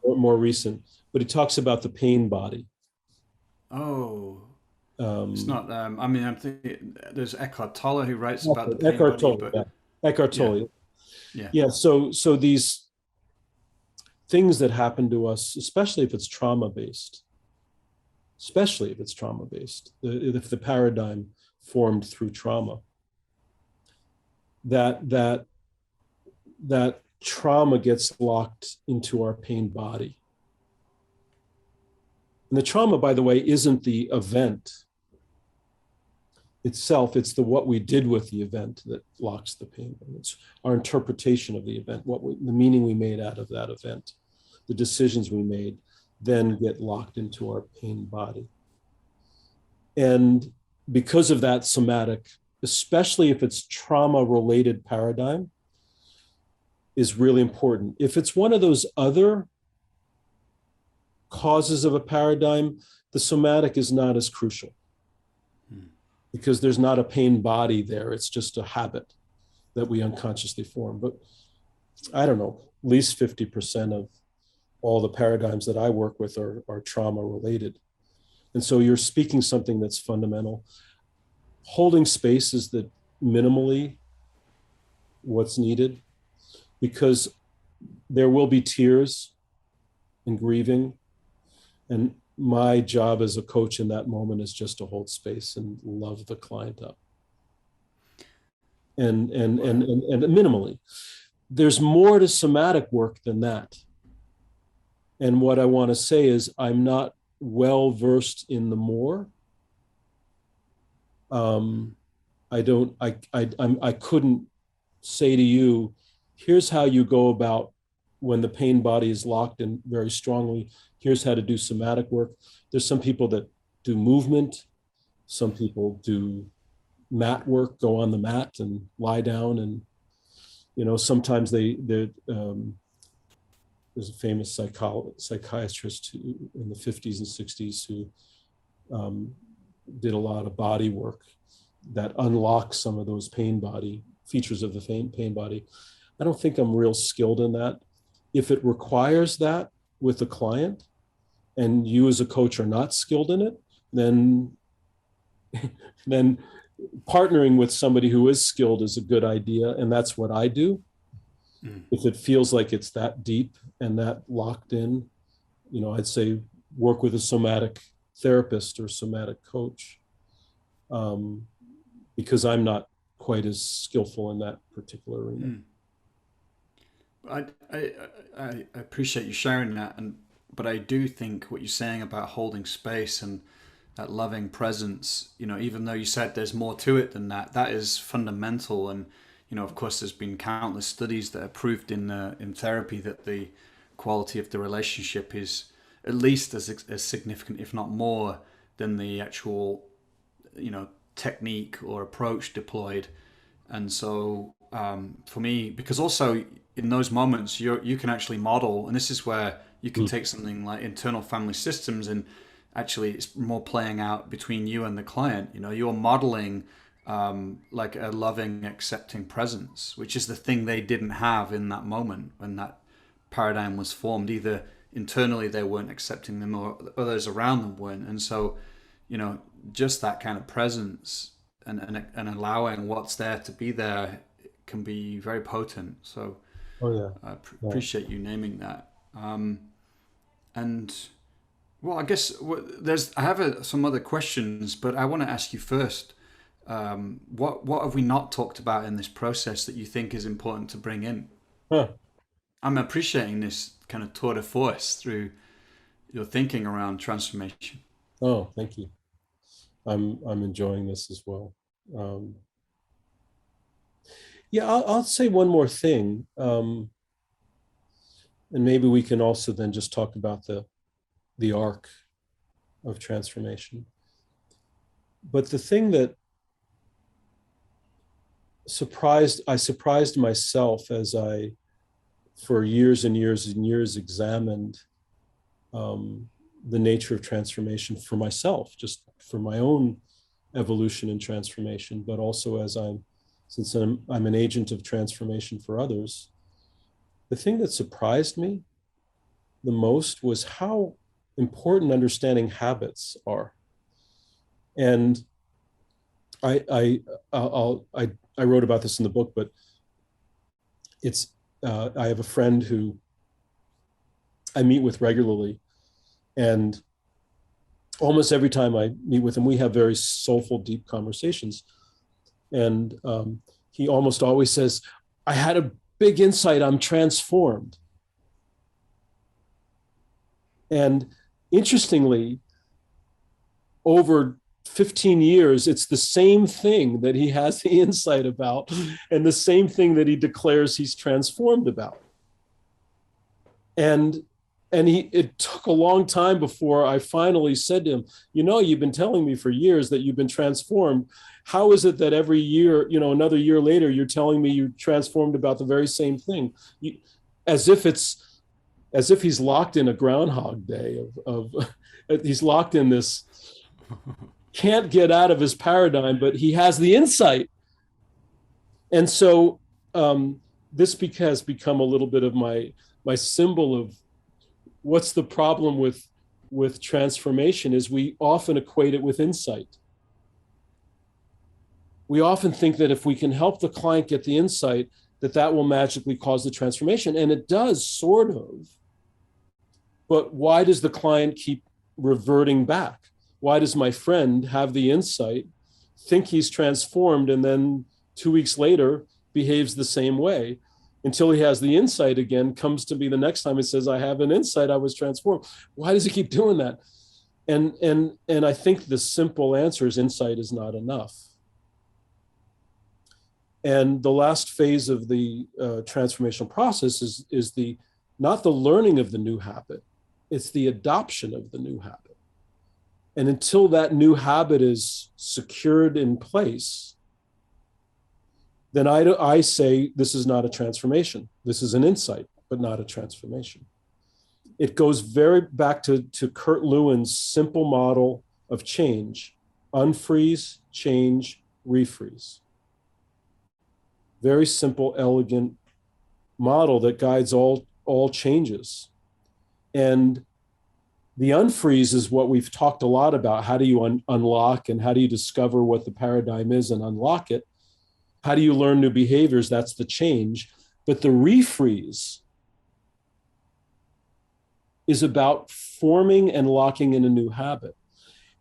more recent, but he talks about the pain body. Oh, it's Um, not. I'm thinking there's Eckhart Tolle who writes about the pain Eckhart body, Tolle, but yeah. Eckhart yeah, Tolle. yeah. Yeah, so these things that happen to us, especially if it's trauma based, if the paradigm formed through trauma, that that trauma gets locked into our pain body. And the trauma, by the way, isn't the event itself, it's what we did with the event that locks the pain. It's our interpretation of the event, the meaning we made out of that event, the decisions we made, then get locked into our pain body. And because of that, somatic, especially if it's trauma related paradigm, is really important. If it's one of those other causes of a paradigm, the somatic is not as crucial because there's not a pain body there. It's just a habit that we unconsciously form. But I don't know, at least 50% of all the paradigms that I work with are trauma related. And so you're speaking something that's fundamental. Holding space is the minimally what's needed, because there will be tears and grieving. And my job as a coach in that moment is just to hold space and love the client up. And minimally. There's more to somatic work than that. And what I want to say is I'm not well versed in the more. I couldn't say to you, here's how you go about when the pain body is locked in very strongly. Here's how to do somatic work. There's some people that do movement. Some people do mat work, go on the mat and lie down. And, sometimes there's there's a famous psychiatrist who, in the 50s and 60s, who did a lot of body work that unlocks some of those features of the pain body. I don't think I'm real skilled in that. If it requires that with the client and you as a coach are not skilled in it, then partnering with somebody who is skilled is a good idea. And that's what I do. If it feels like it's that deep and that locked in, I'd say work with a somatic therapist or somatic coach, because I'm not quite as skillful in that particular arena. I appreciate you sharing that, but I do think what you're saying about holding space and that loving presence, even though you said there's more to it than that, that is fundamental. And of course, there's been countless studies that are proved in therapy that the quality of the relationship is at least as significant, if not more, than the actual technique or approach deployed. And so for me, because also in those moments you can actually model, and this is where you can take something like internal family systems, and actually it's more playing out between you and the client. You're modeling like a loving, accepting presence, which is the thing they didn't have in that moment when that paradigm was formed. Either internally they weren't accepting them, or others around them weren't. And so just that kind of presence and allowing what's there to be there can be very potent. So Oh yeah. I appreciate you naming that. And well, I guess I have some other questions, but I want to ask you first. What have we not talked about in this process that you think is important to bring in? Huh. I'm appreciating this kind of tour de force through your thinking around transformation. Oh, thank you. I'm enjoying this as well. Yeah, I'll say one more thing, and maybe we can also then just talk about the arc of transformation. But the thing that I surprised myself as I, for years and years and years, examined the nature of transformation for myself, just for my own evolution and transformation, but also since I'm an agent of transformation for others. The thing that surprised me the most was how important understanding habits are. And I wrote about this in the book, but I have a friend who I meet with regularly, and almost every time I meet with him, we have very soulful, deep conversations. And he almost always says, I had a big insight, I'm transformed. And interestingly, over 15 years, it's the same thing that he has the insight about, and the same thing that he declares he's transformed about. And it took a long time before I finally said to him, you've been telling me for years that you've been transformed. How is it that every year, another year later, you're telling me you transformed about the very same thing? As if he's locked in a Groundhog Day of he's locked in this, can't get out of his paradigm, but he has the insight. And so this has become a little bit of my symbol of what's the problem with transformation is we often equate it with insight. We often think that if we can help the client get the insight, that will magically cause the transformation. And it does, sort of. But why does the client keep reverting back? Why does my friend have the insight, think he's transformed, and then 2 weeks later behaves the same way until he has the insight again, comes to me the next time and says, I have an insight, I was transformed. Why does he keep doing that? And I think the simple answer is insight is not enough. And the last phase of the transformational process is not the learning of the new habit, it's the adoption of the new habit. And until that new habit is secured in place, then I say this is not a transformation. This is an insight, but not a transformation. it goes very back to Kurt Lewin's simple model of change: unfreeze, change, refreeze. Very simple, elegant model that guides all changes. And the unfreeze is what we've talked a lot about. How do you unlock, and how do you discover what the paradigm is and unlock it? How do you learn new behaviors? That's the change. But the refreeze is about forming and locking in a new habit.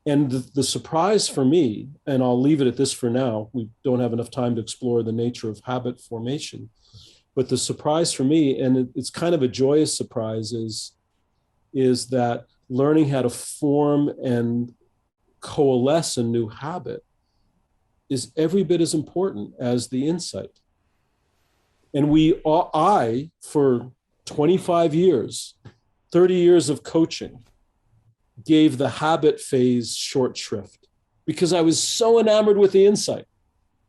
And the surprise for me, and I'll leave it at this for now, we don't have enough time to explore the nature of habit formation, but the surprise for me, and it's kind of a joyous surprise, is that learning how to form and coalesce a new habit is every bit as important as the insight. And I, for 25 years, 30 years of coaching, gave the habit phase short shrift because I was so enamored with the insight.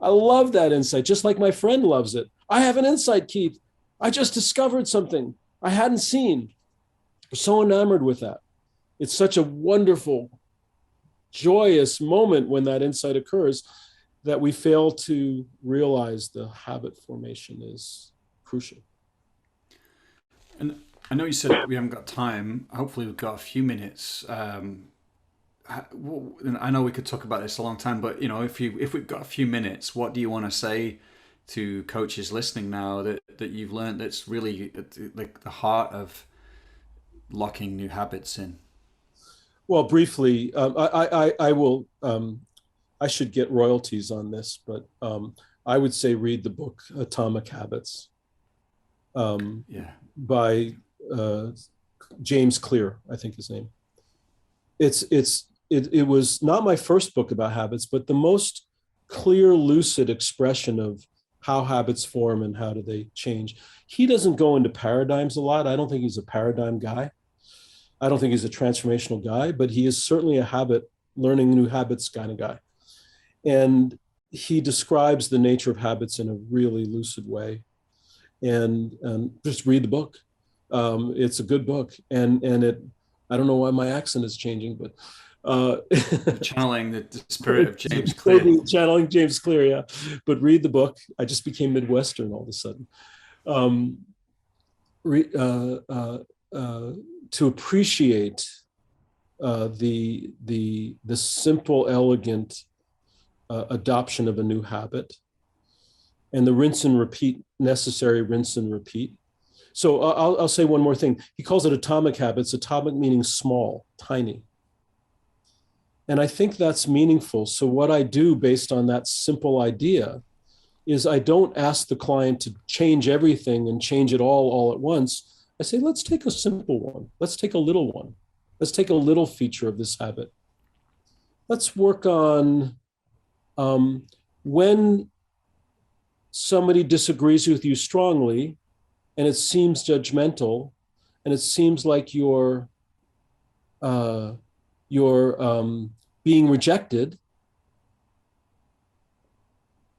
I love that insight, just like my friend loves it. I have an insight, Keith. I just discovered something I hadn't seen. I'm so enamored with that. It's such a wonderful, joyous moment when that insight occurs that we fail to realize the habit formation is crucial. And I know you said we haven't got time. Hopefully, we've got a few minutes. I know we could talk about this a long time, but if we've got a few minutes, what do you want to say to coaches listening now that you've learned that's really like the heart of locking new habits in? Well, briefly, I will. I should get royalties on this, but I would say read the book Atomic Habits Yeah. by James Clear, I think his name. It was not my first book about habits, but the most clear, lucid expression of how habits form and how do they change. He doesn't go into paradigms a lot. I don't think he's a paradigm guy. I don't think he's a transformational guy, but he is certainly a habit, learning new habits kind of guy. And he describes the nature of habits in a really lucid way. And just read the book. It's a good book. And I don't know why my accent is changing, but channeling the spirit of James Clear. Channeling James Clear, yeah. But read the book. I just became Midwestern all of a sudden. To appreciate the simple, elegant adoption of a new habit, and the rinse and repeat, necessary rinse and repeat. So I'll say one more thing. He calls it atomic habits, atomic meaning small, tiny. And I think that's meaningful. So what I do based on that simple idea is I don't ask the client to change everything and change it all at once. I say, let's take a simple one. Let's take a little one. Let's take a little feature of this habit. Let's work on when somebody disagrees with you strongly and it seems judgmental and it seems like you're being rejected,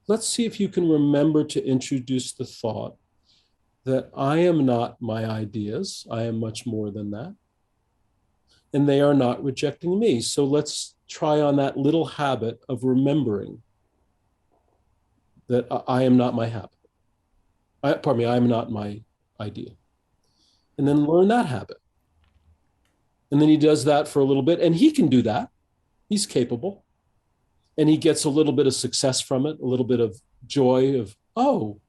let's see if you can remember to introduce the thought that I am not my ideas. I am much more than that. And they are not rejecting me. So let's try on that little habit of remembering that I am not my habit. I am not my idea. And then learn that habit. And then he does that for a little bit, and he can do that. He's capable. And he gets a little bit of success from it, a little bit of joy of, oh,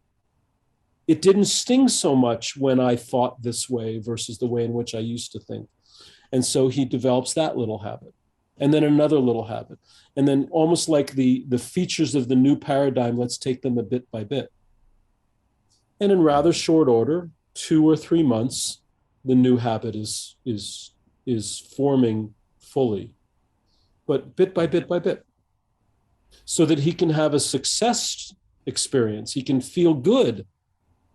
it didn't sting so much when I thought this way versus the way in which I used to think. And so he develops that little habit, and then another little habit. And then almost like the features of the new paradigm, let's take them a bit by bit. And in rather short order, 2 or 3 months, the new habit is forming fully, but bit by bit by bit, so that he can have a success experience. He can feel good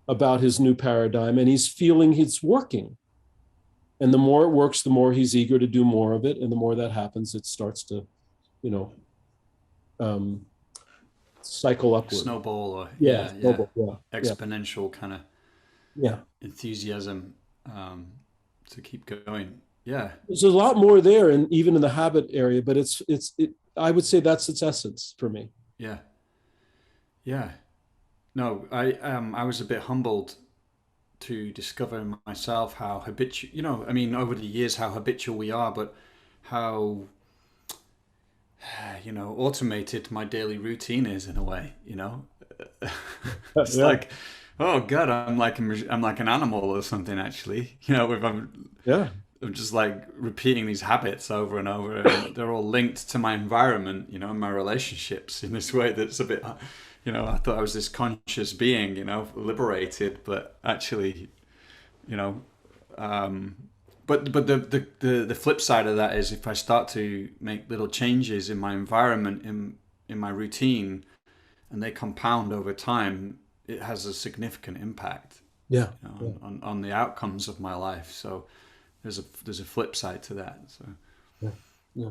about his new paradigm, and he's feeling it's working. And the more it works, the more he's eager to do more of it. And the more that happens, it starts to, cycle upward. Snowball, or snowball, exponential kind of yeah enthusiasm. to keep going. Yeah, There's a lot more there, and even in the habit area, but I would say that's its essence for me. yeah, yeah. No, I was a bit humbled to discover myself how habitual, I mean, over the years, how habitual we are, but how, automated my daily routine is in a way, It's Yeah, like, oh God, I'm like an animal or something actually, if yeah, I'm just like repeating these habits over and over, and they're all linked to my environment, and my relationships in this way that's a bit, I thought I was this conscious being, liberated, but actually, you know, um, but the flip side of that is if I start to make little changes in my environment, in my routine, and they compound over time, it has a significant impact, yeah, yeah, on the outcomes of my life. So there's a flip side to that. So, yeah, yeah.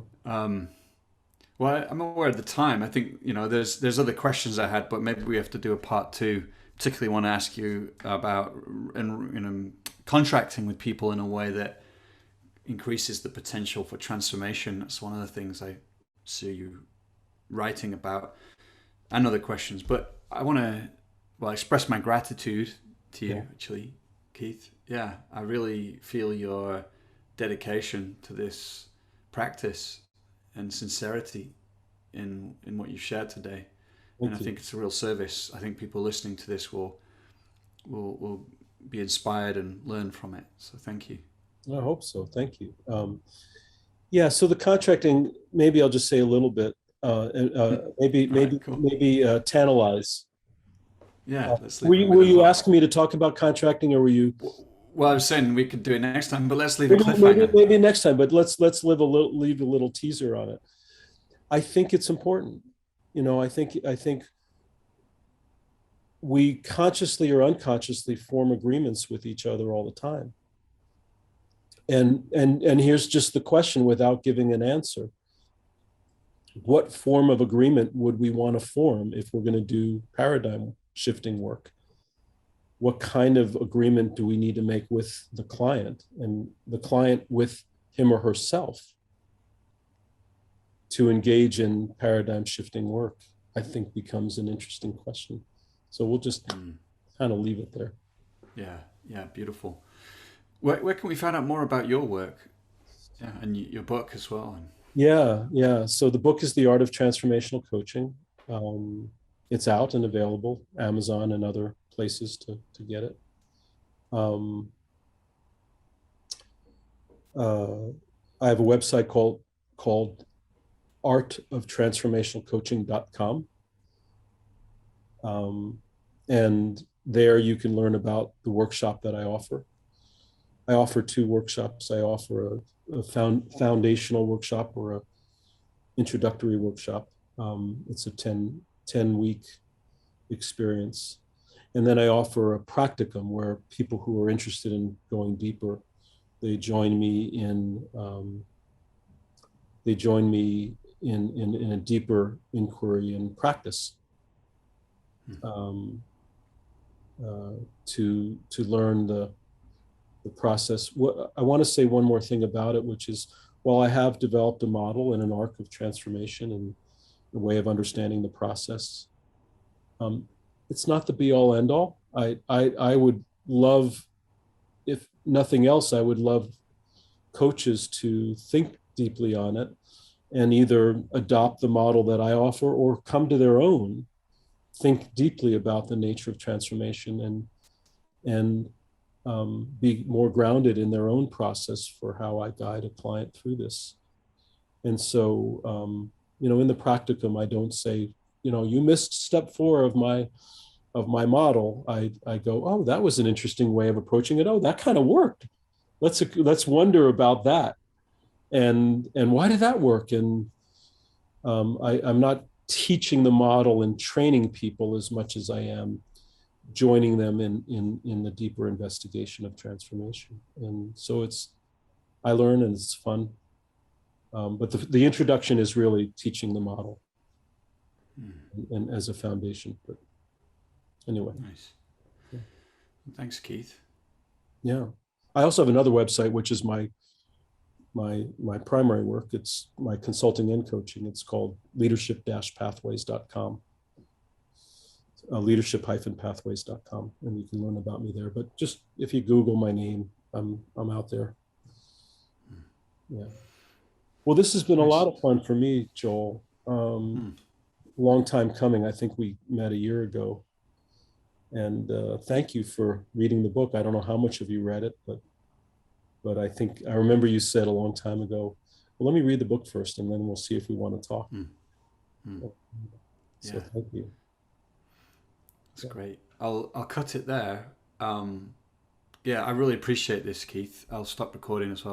well, I'm aware of the time. I think there's other questions I had, but maybe we have to do a part two. Particularly, want to ask you about and contracting with people in a way that increases the potential for transformation. That's one of the things I see you writing about, and other questions. But I want to express my gratitude to Yeah. you, actually, Keith. Yeah, I really feel your dedication to this practice and sincerity in what you've shared today. And I Thank you. think it's a real service. I think people listening to this will be inspired and learn from it. So thank you. I hope so. Thank you. Yeah. So the contracting, maybe I'll just say a little bit. Maybe, All right, maybe, cool. maybe tantalize. Yeah, let's leave Were them you, with were a you hook. asking me to talk about contracting, or were you? Well, I was saying we could do it next time, but let's leave a Maybe, cliffhanger. maybe next time. But let's leave a little teaser on it. I think it's important. I think we consciously or unconsciously form agreements with each other all the time. And here's just the question without giving an answer. What form of agreement would we want to form if we're going to do paradigm shifting work? What kind of agreement do we need to make with the client and the client with him or herself to engage in paradigm shifting work? I think becomes an interesting question. So we'll just Mm, kind of leave it there. yeah, yeah, beautiful. Where can we find out more about your work? Yeah, and your book as well. Yeah, yeah. So the book is The Art of Transformational Coaching. Um, it's out and available, Amazon and other places to get it. Um, uh, I have a website called artoftransformationalcoaching.com. And there you can learn about the workshop that I offer. I offer two workshops. I offer a foundational workshop or a introductory workshop. It's a 10 week experience. And then I offer a practicum where people who are interested in going deeper, they join me in in a deeper inquiry and practice, um, to learn the process. What I want to say one more thing about it, which is while I have developed a model and an arc of transformation and a way of understanding the process, um, it's not the be all end all. I would love, if nothing else, I would love coaches to think deeply on it and either adopt the model that I offer or come to their own, think deeply about the nature of transformation and be more grounded in their own process for how I guide a client through this. And so, in the practicum, I don't say, you missed step 4 of my model. I go, oh, that was an interesting way of approaching it. Oh, that kind of worked. Let's wonder about that. And why did that work? And I'm not teaching the model and training people as much as I am joining them in the deeper investigation of transformation. And so I learn and it's fun. But the introduction is really teaching the model and as a foundation. But anyway, Nice. Thanks, Keith. yeah. I also have another website, which is my primary work. It's my consulting and coaching. It's called leadership-pathways.com, leadership-pathways.com, and you can learn about me there. But just if you Google my name, I'm out there. Yeah. Well, this has been a Nice. lot of fun for me, Joel. Long time coming. I think we met a year ago, and thank you for reading the book. I don't know how much of you read it, but I think I remember you said a long time ago, well, let me read the book first, and then we'll see if we want to talk. So Yeah, thank you. that's great. I'll cut it there. Yeah, I really appreciate this, Keith. I'll stop recording as well.